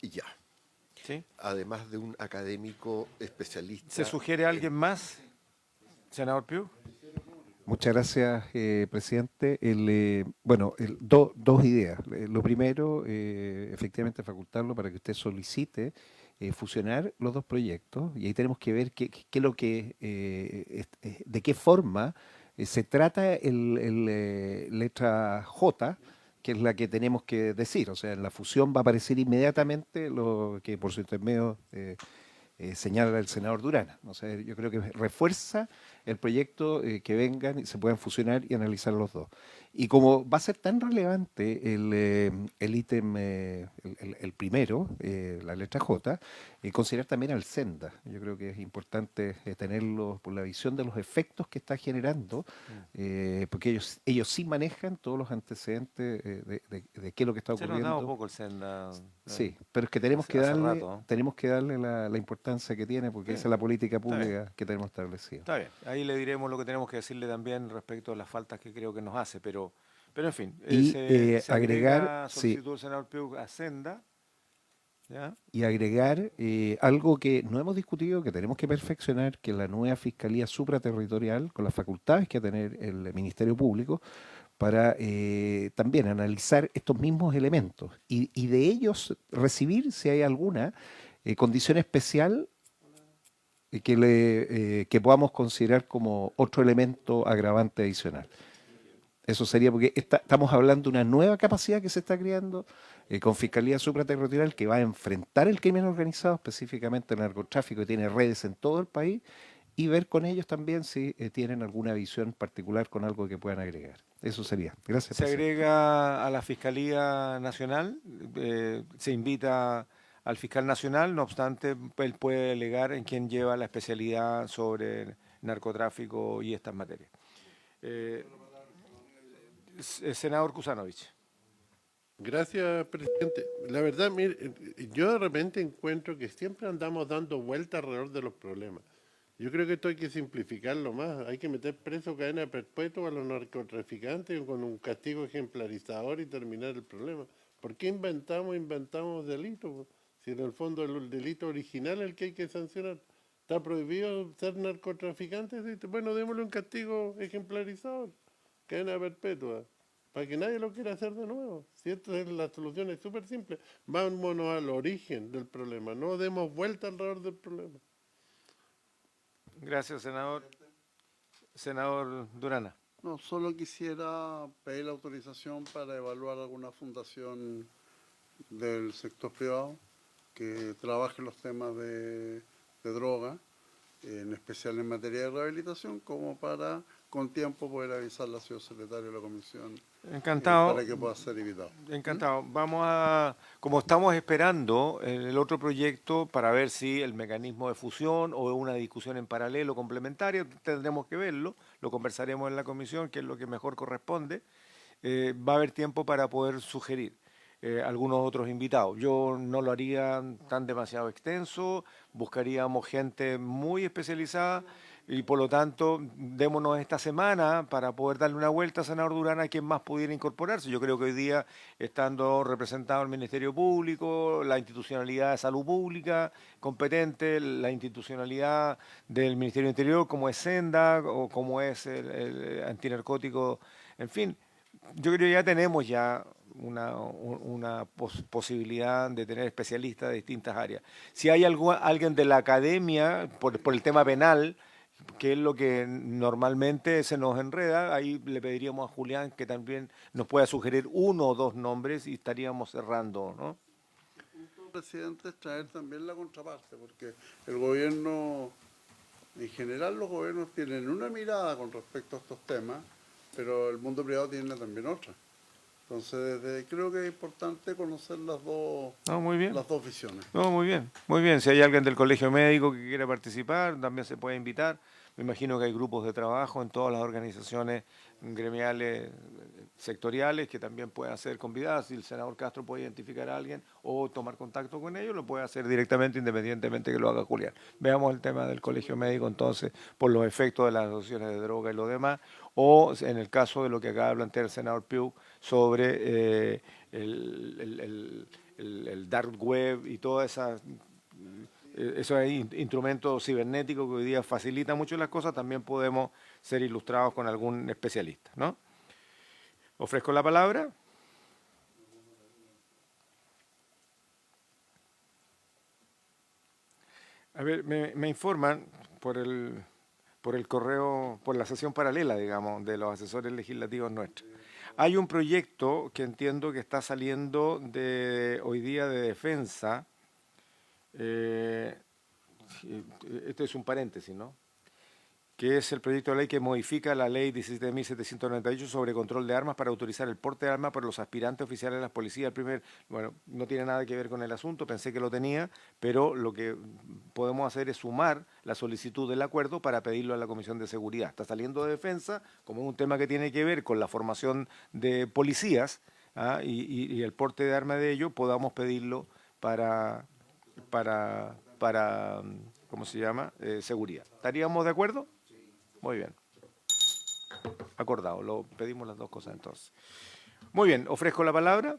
Y ya. ¿Sí? Además de un académico especialista. ¿Se sugiere a alguien más, senador Piu? Muchas gracias, presidente. Dos ideas. Lo primero, efectivamente, facultarlo para que usted solicite fusionar los dos proyectos y ahí tenemos que ver de qué forma se trata letra J, que es la que tenemos que decir. O sea, en la fusión va a aparecer inmediatamente lo que por su intermedio señala el senador Durán. O sea, yo creo que refuerza el proyecto que vengan y se puedan fusionar y analizar los dos. Y como va a ser tan relevante el ítem, el primero, la letra J, considerar también al Senda. Yo creo que es importante tenerlo por la visión de los efectos que está generando, porque ellos sí manejan todos los antecedentes de qué es lo que está ocurriendo. Se nos da un poco el Senda. Sí, pero es que tenemos que darle la importancia que tiene, porque Sí. esa es la política pública que tenemos establecida. Está bien, ahí le diremos lo que tenemos que decirle también respecto a las faltas que creo que nos hace, pero en fin. Y se agregar, agrega solicitud del senador Piu a Senda, ¿ya? Y agregar algo que no hemos discutido, que tenemos que perfeccionar, que es la nueva Fiscalía Supraterritorial, con las facultades que va a tener el Ministerio Público, para también analizar estos mismos elementos y de ellos recibir, si hay alguna, condición especial que podamos considerar como otro elemento agravante adicional. Eso sería porque estamos hablando de una nueva capacidad que se está creando con Fiscalía Supraterritorial que va a enfrentar el crimen organizado, específicamente el narcotráfico, que tiene redes en todo el país, y ver con ellos también si tienen alguna visión particular con algo que puedan agregar. Eso sería. Gracias, Se presidente. agrega a la Fiscalía Nacional, se invita al fiscal nacional, no obstante, él puede delegar en quien lleva la especialidad sobre narcotráfico y estas materias. Eh, Senador Kusanovich. Gracias, presidente. La verdad, mire, yo de repente encuentro que siempre andamos dando vueltas alrededor de los problemas. Yo creo que esto hay que simplificarlo más. Hay que meter preso cadena perpetua a los narcotraficantes con un castigo ejemplarizador y terminar el problema. ¿Por qué inventamos delitos? Si en el fondo el delito original es el que hay que sancionar. Está prohibido ser narcotraficante. Bueno, démosle un castigo ejemplarizador, cadena perpetua, para que nadie lo quiera hacer de nuevo. Si esta es la solución, es súper simple. Vámonos al origen del problema, no demos vuelta alrededor del problema. Gracias, senador. Senador Durana. No, solo quisiera pedir la autorización para evaluar alguna fundación del sector privado que trabaje los temas de droga, en especial en materia de rehabilitación, como para con tiempo poder avisarle al señor secretario de la comisión Encantado. para que pueda ser evitado. Encantado. Vamos a, como estamos esperando el otro proyecto para ver si el mecanismo de fusión o una discusión en paralelo complementaria, tendremos que verlo, lo conversaremos en la comisión, que es lo que mejor corresponde. Va a haber tiempo para poder sugerir algunos otros invitados. Yo no lo haría tan demasiado extenso, buscaríamos gente muy especializada y por lo tanto démonos esta semana para poder darle una vuelta a senador Durán a quien más pudiera incorporarse. Yo creo que hoy día, estando representado el Ministerio Público, la institucionalidad de salud pública competente, la institucionalidad del Ministerio Interior como es Senda o como es el antinarcótico, en fin, yo creo que ya tenemos ya una posibilidad de tener especialistas de distintas áreas. Si hay alguien de la academia, por el tema penal, que es lo que normalmente se nos enreda, ahí le pediríamos a Julián que también nos pueda sugerir uno o dos nombres y estaríamos cerrando, ¿no? El punto, presidente, es traer también la contraparte, porque el gobierno, en general los gobiernos tienen una mirada con respecto a estos temas, pero el mundo privado tiene también otra. Entonces, creo que es importante conocer las dos visiones. No, muy bien, muy bien. Si hay alguien del colegio médico que quiera participar, también se puede invitar. Me imagino que hay grupos de trabajo en todas las organizaciones gremiales, sectoriales, que también puedan ser convidadas. Si el senador Castro puede identificar a alguien o tomar contacto con ellos, lo puede hacer directamente, independientemente que lo haga Julián. Veamos el tema del colegio médico, entonces, por los efectos de las asociaciones de droga y lo demás, o en el caso de lo que acaba de plantear el senador Piu sobre el dark web y todas esas esos instrumentos cibernéticos que hoy día facilitan mucho las cosas, también podemos ser ilustrados con algún especialista, ¿no? Ofrezco la palabra. A ver, me informan por el correo, por la sesión paralela, digamos, de los asesores legislativos nuestros. Hay un proyecto que entiendo que está saliendo de hoy día de defensa. Este es un paréntesis, ¿no? Que es el proyecto de ley que modifica la ley 17.798 sobre control de armas para autorizar el porte de armas por los aspirantes oficiales de las policías. Bueno, no tiene nada que ver con el asunto, pensé que lo tenía, pero lo que podemos hacer es sumar la solicitud del acuerdo para pedirlo a la Comisión de Seguridad. Está saliendo de defensa, como es un tema que tiene que ver con la formación de policías, y el porte de armas de ellos, podamos pedirlo para ¿cómo se llama? Seguridad. ¿Estaríamos de acuerdo? Muy bien. Acordado, lo pedimos las dos cosas entonces. Muy bien, ofrezco la palabra.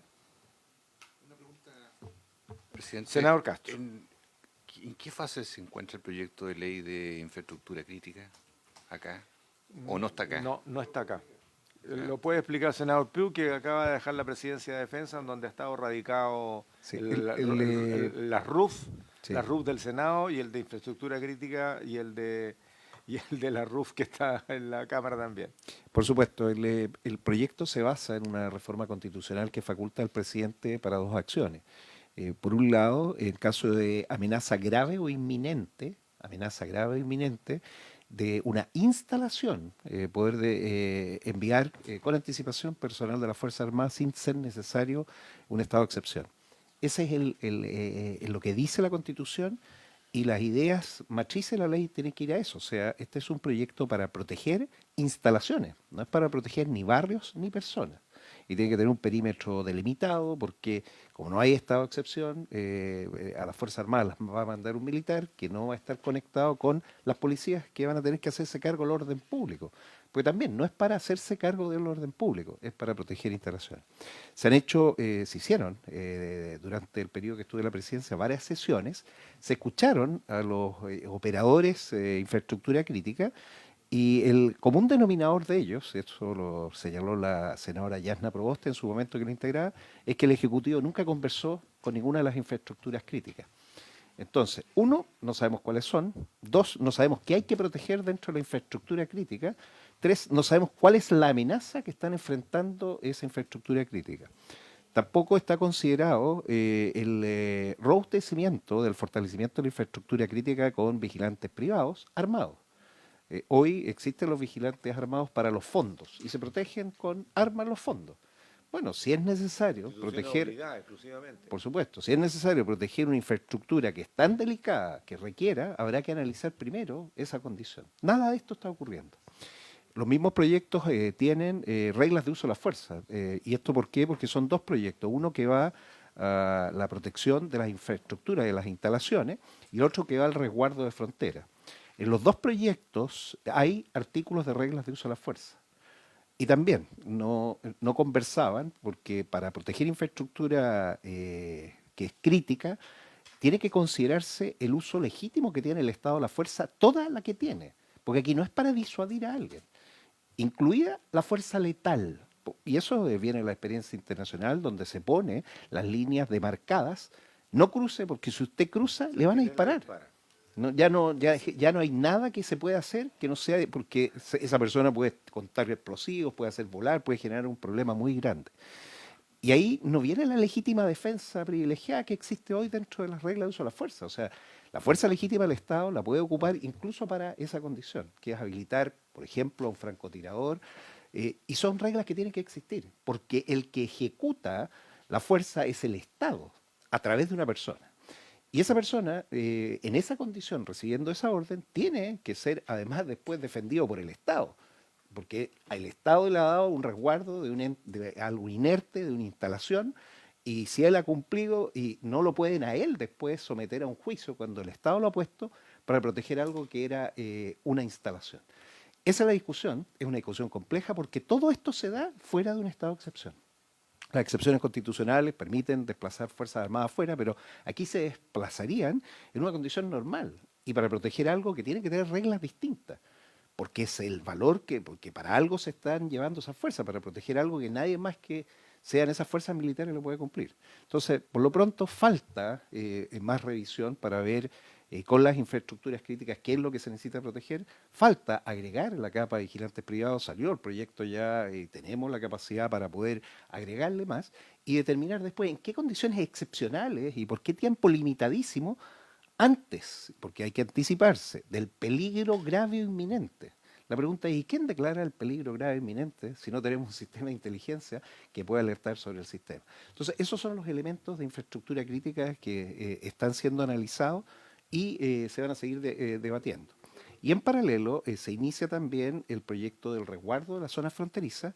Presidente, Senador Castro. ¿En qué fase se encuentra el proyecto de ley de infraestructura crítica acá? ¿O no está acá? No está acá. Lo puede explicar el senador Piu, que acaba de dejar la presidencia de defensa, en donde ha estado radicado Sí, las RUF, sí. las RUF del Senado y el de infraestructura crítica y el de y el de la RUF que está en la Cámara también. Por supuesto, el proyecto se basa en una reforma constitucional que faculta al presidente para dos acciones. Por un lado, en caso de amenaza grave o inminente, de una instalación, poder enviar con anticipación personal de la Fuerza Armada sin ser necesario un estado de excepción. Ese es lo que dice la Constitución, y las ideas matrices de la ley tienen que ir a eso. O sea, este es un proyecto para proteger instalaciones, no es para proteger ni barrios ni personas. Y tiene que tener un perímetro delimitado, porque como no hay estado de excepción, a las Fuerzas Armadas las va a mandar un militar que no va a estar conectado con las policías, que van a tener que hacerse cargo del orden público. Porque también no es para hacerse cargo del orden público, es para proteger instalaciones. Se hicieron durante el periodo que estuve en la presidencia varias sesiones, se escucharon a los operadores de infraestructura crítica, y el común denominador de ellos, eso lo señaló la senadora Yasna Proboste en su momento que lo integraba, es que el Ejecutivo nunca conversó con ninguna de las infraestructuras críticas. Entonces, uno, no sabemos cuáles son; dos, no sabemos qué hay que proteger dentro de la infraestructura crítica; tres, no sabemos cuál es la amenaza que están enfrentando esa infraestructura crítica. Tampoco está considerado el robustecimiento del fortalecimiento de la infraestructura crítica con vigilantes privados armados. Hoy existen los vigilantes armados para los fondos y se protegen con armas los fondos. Bueno, si es necesario proteger, Exclusivamente. por supuesto, si es necesario proteger una infraestructura que es tan delicada que requiera, habrá que analizar primero esa condición. Nada de esto está ocurriendo. Los mismos proyectos tienen reglas de uso de la fuerza. ¿Y esto por qué? Porque son dos proyectos. Uno que va a la protección de las infraestructuras, de las instalaciones, y otro que va al resguardo de fronteras. En los dos proyectos hay artículos de reglas de uso de la fuerza. Y también no conversaban, porque para proteger infraestructura que es crítica, tiene que considerarse el uso legítimo que tiene el Estado de la fuerza, toda la que tiene. Porque aquí no es para disuadir a alguien, incluida la fuerza letal. Y eso viene de la experiencia internacional, donde se pone las líneas demarcadas. No cruce, porque si usted cruza, le van a disparar. Ya no hay nada que se pueda hacer que no sea, porque esa persona puede contar explosivos, puede hacer volar, puede generar un problema muy grande. Y ahí no viene la legítima defensa privilegiada que existe hoy dentro de las reglas de uso de la fuerza. O sea, la fuerza legítima del Estado la puede ocupar incluso para esa condición, que es habilitar, por ejemplo, a un francotirador. Y son reglas que tienen que existir, porque el que ejecuta la fuerza es el Estado, a través de una persona. Y esa persona, en esa condición, recibiendo esa orden, tiene que ser, además, después defendido por el Estado, porque el Estado le ha dado un resguardo de algo inerte, de una instalación, y si él ha cumplido, y no lo pueden a él después someter a un juicio cuando el Estado lo ha puesto para proteger algo que era una instalación. Esa es la discusión, es una discusión compleja, porque todo esto se da fuera de un estado de excepción. Las excepciones constitucionales permiten desplazar Fuerzas Armadas afuera, pero aquí se desplazarían en una condición normal y para proteger algo que tiene que tener reglas distintas, porque es el valor porque para algo se están llevando esas fuerzas, para proteger algo que nadie más que sean esas fuerzas militares lo puede cumplir. Entonces, por lo pronto, falta más revisión para ver con las infraestructuras críticas qué es lo que se necesita proteger. Falta agregar la capa de vigilantes privados. Salió el proyecto ya, tenemos la capacidad para poder agregarle más y determinar después en qué condiciones excepcionales y por qué tiempo limitadísimo antes, porque hay que anticiparse, del peligro grave o inminente. La pregunta es, ¿y quién declara el peligro grave e inminente si no tenemos un sistema de inteligencia que pueda alertar sobre el sistema? Entonces, esos son los elementos de infraestructura crítica que están siendo analizados y se van a seguir debatiendo. Y en paralelo se inicia también el proyecto del resguardo de la zona fronteriza,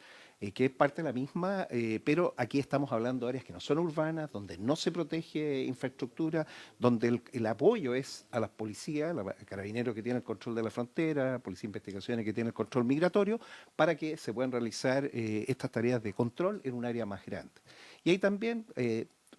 que es parte de la misma, pero aquí estamos hablando de áreas que no son urbanas, donde no se protege infraestructura, donde el apoyo es a las policías, carabineros que tienen el control de la frontera, policía de investigaciones que tienen el control migratorio, para que se puedan realizar estas tareas de control en un área más grande. Y ahí también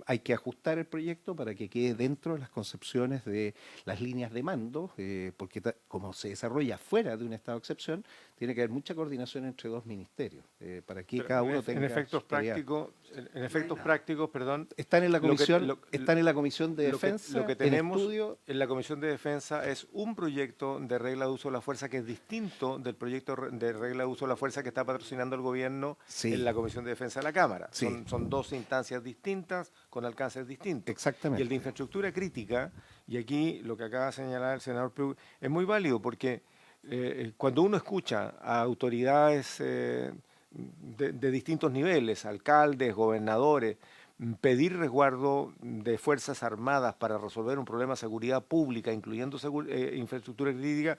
hay que ajustar el proyecto para que quede dentro de las concepciones de las líneas de mando, porque como se desarrolla fuera de un estado de excepción, tiene que haber mucha coordinación entre dos ministerios, para que Pero cada uno tenga en efectos su prioridad. prácticos, en efectos prácticos, perdón, Están en la Lo que- comisión, lo- están en la comisión de lo que- defensa, lo que en tenemos estudio. en la Comisión de Defensa es un proyecto de regla de uso de la fuerza que es distinto del proyecto de regla de uso de la fuerza que está patrocinando el gobierno Sí. en la Comisión de Defensa de la Cámara. Sí. Son dos instancias distintas con alcances distintos. Exactamente. Y el de infraestructura crítica, y aquí lo que acaba de señalar el senador Priu, es muy válido porque cuando uno escucha a autoridades de distintos niveles, alcaldes, gobernadores, pedir resguardo de Fuerzas Armadas para resolver un problema de seguridad pública, incluyendo infraestructura crítica,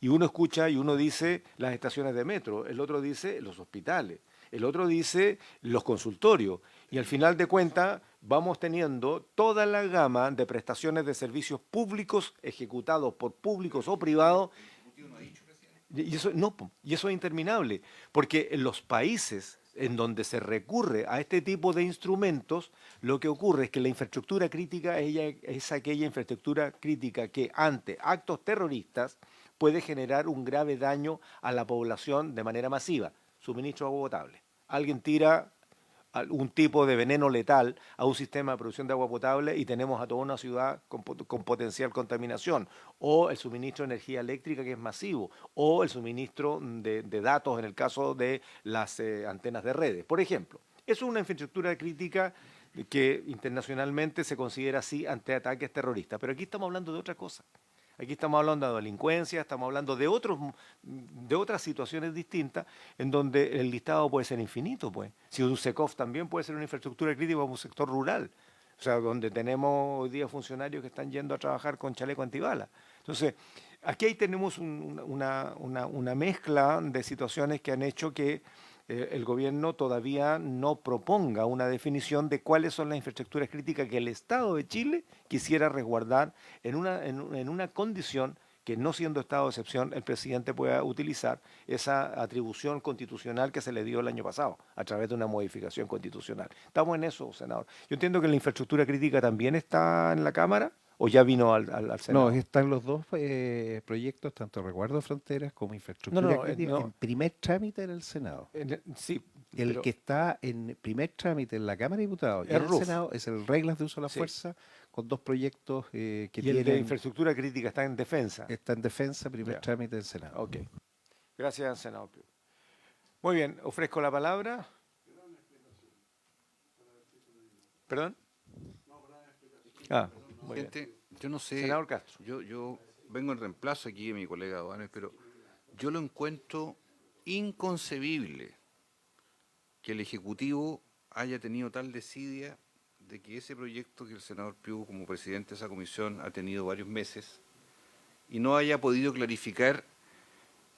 y uno escucha y uno dice las estaciones de metro, el otro dice los hospitales, el otro dice los consultorios, y al final de cuentas vamos teniendo toda la gama de prestaciones de servicios públicos ejecutados por públicos o privados. Y eso, no, y eso es interminable, porque en los países en donde se recurre a este tipo de instrumentos, lo que ocurre es que la infraestructura crítica es aquella infraestructura crítica que ante actos terroristas puede generar un grave daño a la población de manera masiva. Suministro de agua potable. Alguien tira un tipo de veneno letal a un sistema de producción de agua potable y tenemos a toda una ciudad con potencial contaminación, o el suministro de energía eléctrica que es masivo, o el suministro de datos en el caso de las antenas de redes. Por ejemplo, es una infraestructura crítica que internacionalmente se considera así ante ataques terroristas, pero aquí estamos hablando de otra cosa. Aquí estamos hablando de delincuencia, estamos hablando de otras situaciones distintas en donde el listado puede ser infinito, pues. Si un SECOF también puede ser una infraestructura crítica para un sector rural, o sea, donde tenemos hoy día funcionarios que están yendo a trabajar con chaleco antibalas. Entonces, aquí ahí tenemos una mezcla de situaciones que han hecho que el gobierno todavía no proponga una definición de cuáles son las infraestructuras críticas que el Estado de Chile quisiera resguardar en una condición que, no siendo estado de excepción, el presidente pueda utilizar esa atribución constitucional que se le dio el año pasado a través de una modificación constitucional. Estamos en eso, senador. Yo entiendo que la infraestructura crítica también está en la Cámara, o ya vino al Senado. No, están los dos proyectos, tanto resguardo de fronteras como infraestructura No, crítica, no. en primer trámite en el Senado. Sí, El pero- que está en primer trámite en la Cámara de Diputados y Es en el RUF. Senado es el Reglas de Uso de la Sí. Fuerza, con dos proyectos que y el de tienen, infraestructura crítica está en defensa. está en defensa, primer Ya. trámite del Senado. Ok. Gracias, senador. Muy bien, ofrezco la palabra. ¿Perdón? Muy bien. Gente, yo no sé, Senador Castro. yo vengo en reemplazo aquí de mi colega Aduanes, pero yo lo encuentro inconcebible que el Ejecutivo haya tenido tal desidia de que ese proyecto que el senador Priu, como presidente de esa comisión, ha tenido varios meses y no haya podido clarificar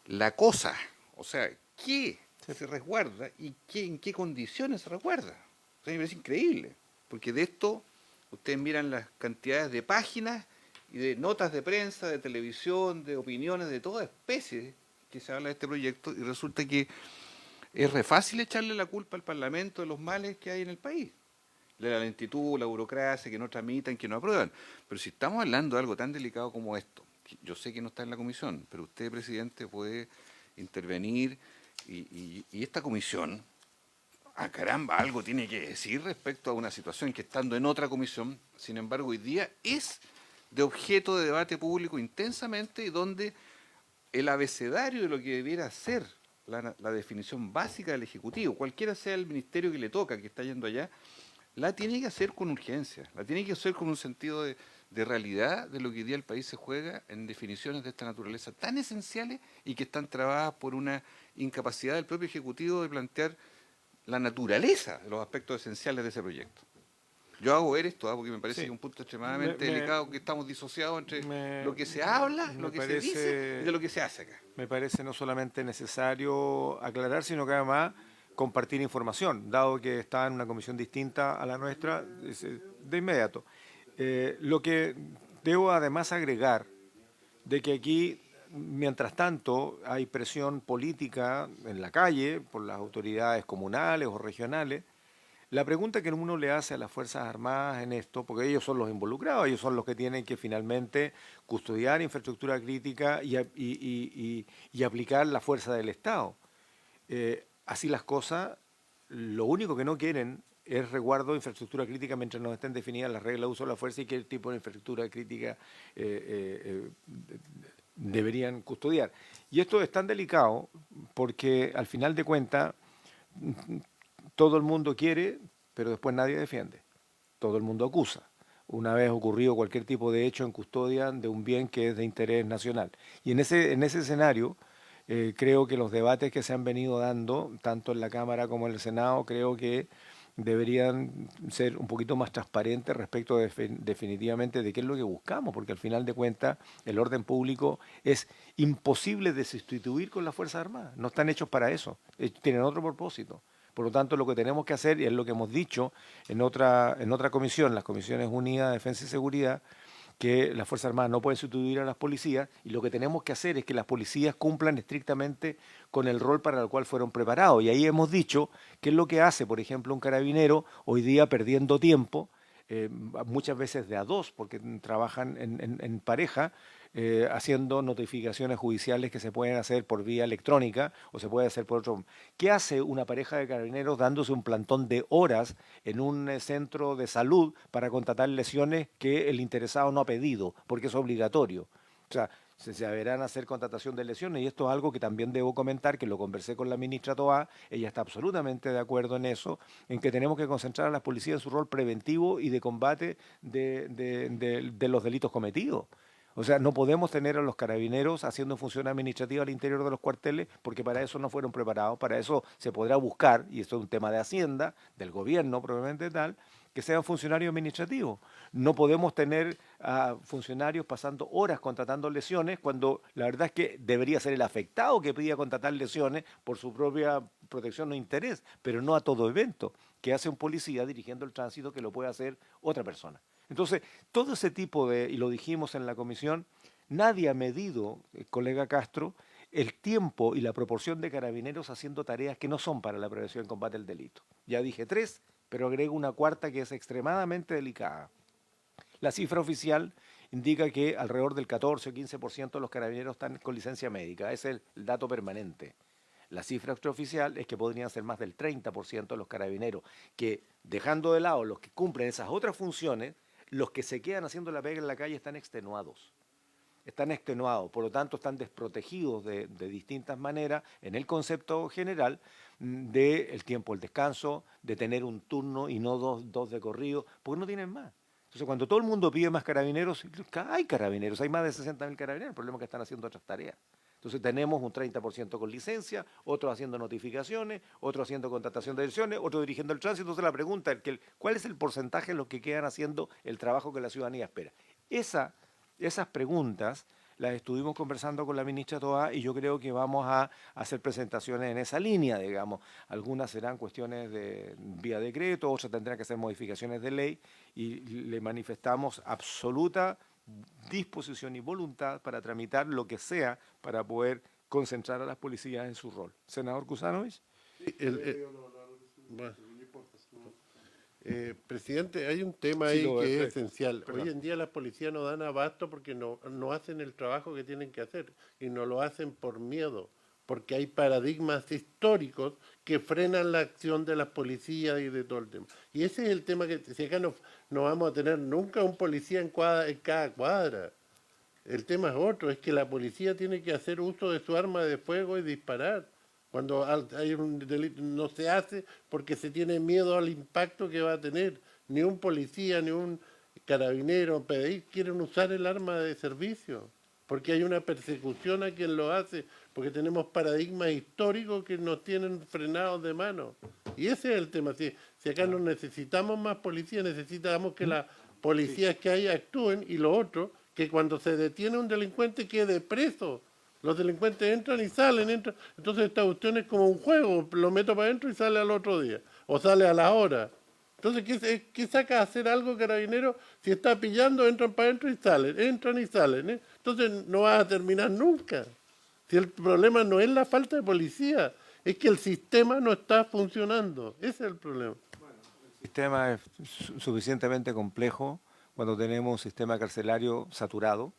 la cosa, o sea, qué se resguarda y en qué condiciones se resguarda. O sea, me parece increíble, porque de esto ustedes miran las cantidades de páginas y de notas de prensa, de televisión, de opiniones de toda especie que se habla de este proyecto y resulta que es re fácil echarle la culpa al Parlamento de los males que hay en el país, de la lentitud, la burocracia, que no tramitan, que no aprueban. Pero si estamos hablando de algo tan delicado como esto, yo sé que no está en la comisión, pero usted, presidente, puede intervenir y esta comisión, caramba, algo tiene que decir respecto a una situación que, estando en otra comisión, sin embargo, hoy día es de objeto de debate público intensamente y donde el abecedario de lo que debiera ser la definición básica del Ejecutivo, cualquiera sea el ministerio que le toca, que está yendo allá, la tiene que hacer con urgencia, la tiene que hacer con un sentido de realidad de lo que hoy día el país se juega en definiciones de esta naturaleza tan esenciales y que están trabadas por una incapacidad del propio Ejecutivo de plantear la naturaleza de los aspectos esenciales de ese proyecto. Yo hago ver esto, porque me parece Sí. que es un punto extremadamente delicado, que estamos disociados entre lo que se me habla, lo que se parece- dice y de lo que se hace acá. Me parece no solamente necesario aclarar, sino que además compartir información, dado que está en una comisión distinta a la nuestra, de inmediato. Lo que debo además agregar de que aquí, mientras tanto, hay presión política en la calle por las autoridades comunales o regionales, La pregunta que uno le hace a las Fuerzas Armadas en esto, porque ellos son los involucrados, ellos son los que tienen que finalmente custodiar infraestructura crítica y aplicar la fuerza del Estado. Así las cosas, lo único que no quieren es resguardo de infraestructura crítica mientras no estén definidas las reglas de uso de la fuerza y qué tipo de infraestructura crítica deberían custodiar. Y esto es tan delicado porque al final de cuentas todo el mundo quiere, pero después nadie defiende. Todo el mundo acusa. Una vez ocurrido cualquier tipo de hecho en custodia de un bien que es de interés nacional. Y en ese escenario, creo que los debates que se han venido dando, tanto en la Cámara como en el Senado, creo que deberían ser un poquito más transparentes respecto definitivamente de qué es lo que buscamos, porque al final de cuentas el orden público es imposible de sustituir con las Fuerzas Armadas. No están hechos para eso, tienen otro propósito. Por lo tanto, lo que tenemos que hacer, y es lo que hemos dicho en otra comisión, las Comisiones Unidas de Defensa y Seguridad, que las Fuerzas Armadas no pueden sustituir a las policías, y lo que tenemos que hacer es que las policías cumplan estrictamente con el rol para el cual fueron preparados. Y ahí hemos dicho qué es lo que hace, por ejemplo, un carabinero hoy día perdiendo tiempo, muchas veces de a dos, porque trabajan en pareja, haciendo notificaciones judiciales que se pueden hacer por vía electrónica o se puede hacer por otro. ¿Qué hace una pareja de carabineros dándose un plantón de horas en un centro de salud para contratar lesiones que el interesado no ha pedido, porque es obligatorio? O sea, se deberán hacer contratación de lesiones, y esto es algo que también debo comentar, que lo conversé con la ministra Toá, ella está absolutamente de acuerdo en eso, en que tenemos que concentrar a las policías en su rol preventivo y de combate de los delitos cometidos. O sea, no podemos tener a los carabineros haciendo función administrativa al interior de los cuarteles porque para eso no fueron preparados, para eso se podrá buscar, y esto es un tema de Hacienda, del gobierno probablemente tal, que sean funcionarios administrativos. No podemos tener a funcionarios pasando horas contratando lesiones cuando la verdad es que debería ser el afectado que pida contratar lesiones por su propia protección o interés, pero no a todo evento que hace un policía dirigiendo el tránsito que lo puede hacer otra persona. Entonces, todo ese tipo de, y lo dijimos en la comisión, nadie ha medido, colega Castro, el tiempo y la proporción de carabineros haciendo tareas que no son para la prevención y combate del delito. Ya dije 3, pero agrego una cuarta que es extremadamente delicada. La cifra oficial indica que alrededor del 14 o 15% de los carabineros están con licencia médica. Ese es el dato permanente. La cifra extraoficial es que podrían ser más del 30% de los carabineros, que dejando de lado los que cumplen esas otras funciones, los que se quedan haciendo la pega en la calle están extenuados. Por lo tanto están desprotegidos de distintas maneras en el concepto general del tiempo del descanso, de tener un turno y no dos de corrido, porque no tienen más. Entonces cuando todo el mundo pide más carabineros, hay más de 60.000 carabineros, el problema es que están haciendo otras tareas. Entonces tenemos un 30% con licencia, otros haciendo notificaciones, otros haciendo contratación de elecciones, otros dirigiendo el tránsito. Entonces la pregunta es, ¿cuál es el porcentaje de los que quedan haciendo el trabajo que la ciudadanía espera? Esas preguntas las estuvimos conversando con la ministra Toá y yo creo que vamos a hacer presentaciones en esa línea, digamos. Algunas serán cuestiones de vía decreto, otras tendrán que ser modificaciones de ley y le manifestamos absoluta disposición y voluntad para tramitar lo que sea para poder concentrar a las policías en su rol. Senador Kusanovich. Presidente, hay un tema ahí que es esencial. Hoy en día las policías no dan abasto porque no hacen el trabajo que tienen que hacer y no lo hacen por miedo, porque hay paradigmas históricos que frenan la acción de las policías y de todo el tema. Y ese es el tema que si acá no vamos a tener nunca un policía en cada cuadra. El tema es otro, es que la policía tiene que hacer uso de su arma de fuego y disparar. Cuando hay un delito no se hace porque se tiene miedo al impacto que va a tener. Ni un policía, ni un carabinero, PDI quieren usar el arma de servicio, porque hay una persecución a quien lo hace, porque tenemos paradigmas históricos que nos tienen frenados de mano. Y ese es el tema. Si acá no necesitamos más policía, necesitamos que las policías que hay actúen, y lo otro, que cuando se detiene un delincuente quede preso. Los delincuentes entran y salen, entonces esta cuestión es como un juego, lo meto para adentro y sale al otro día, o sale a la hora. Entonces, ¿qué saca a hacer algo carabinero? Si está pillando, entran para adentro y salen, entran y salen. Entonces no vas a terminar nunca. Si el problema no es la falta de policía, es que el sistema no está funcionando. Ese es el problema. Bueno, el sistema es suficientemente complejo cuando tenemos un sistema carcelario saturado,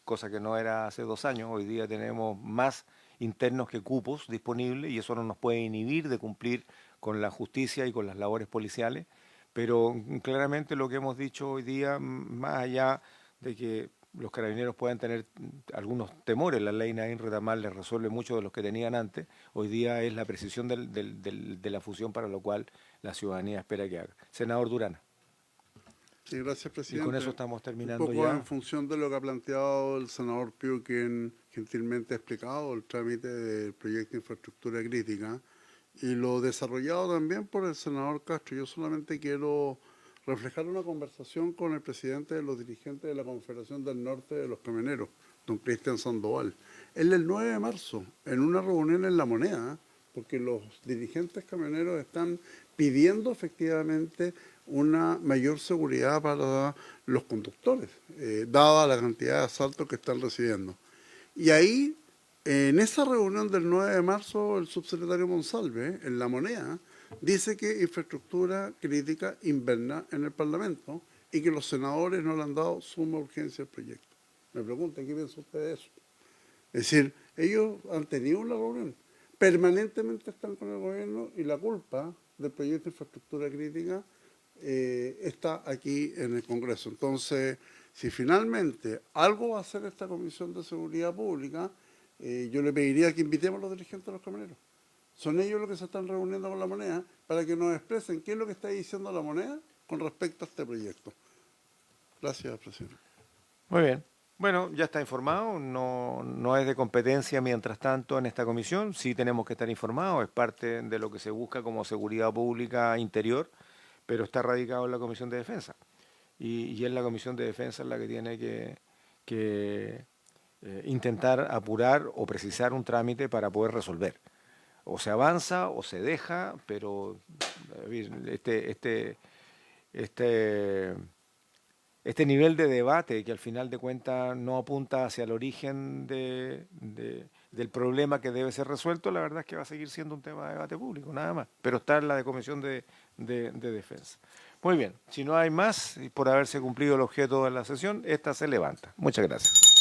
cosa que no era hace 2 años. Hoy día tenemos más internos que cupos disponibles y eso no nos puede inhibir de cumplir con la justicia y con las labores policiales. Pero claramente lo que hemos dicho hoy día, más allá de que los carabineros puedan tener algunos temores, la ley Naín Retamal les resuelve muchos de los que tenían antes, hoy día es la precisión de la fusión para lo cual la ciudadanía espera que haga. Senador Durán. Sí, gracias, presidente. Y con eso estamos terminando un poco ya. En función de lo que ha planteado el senador Piu, quien gentilmente ha explicado el trámite del proyecto de infraestructura crítica y lo desarrollado también por el senador Castro. Yo solamente quiero reflejar una conversación con el presidente de los dirigentes de la Confederación del Norte de los Camioneros, don Cristian Sandoval. Él el 9 de marzo, en una reunión en La Moneda, porque los dirigentes camioneros están pidiendo efectivamente una mayor seguridad para los conductores, dada la cantidad de asaltos que están recibiendo. Y ahí, en esa reunión del 9 de marzo, el subsecretario Monsalve, en La Moneda, dice que infraestructura crítica inverna en el Parlamento y que los senadores no le han dado suma urgencia al proyecto. Me pregunta, ¿qué piensa usted de eso? Es decir, ellos han tenido una reunión, permanentemente están con el gobierno y la culpa del proyecto de infraestructura crítica está aquí en el Congreso. Entonces, si finalmente algo va a hacer esta Comisión de Seguridad Pública, yo le pediría que invitemos a los dirigentes de los camioneros. Son ellos los que se están reuniendo con La Moneda para que nos expresen qué es lo que está diciendo La Moneda con respecto a este proyecto. Gracias, presidente. Muy bien. Bueno, ya está informado, no es de competencia mientras tanto en esta comisión, sí tenemos que estar informados, es parte de lo que se busca como seguridad pública interior, pero está radicado en la Comisión de Defensa. Y es la Comisión de Defensa la que tiene que intentar apurar o precisar un trámite para poder resolver. O se avanza o se deja, pero este nivel de debate que al final de cuentas no apunta hacia el origen del problema que debe ser resuelto, la verdad es que va a seguir siendo un tema de debate público, nada más. Pero está en la Comisión de Defensa. Muy bien, si no hay más, y por haberse cumplido el objeto de la sesión, esta se levanta. Muchas gracias.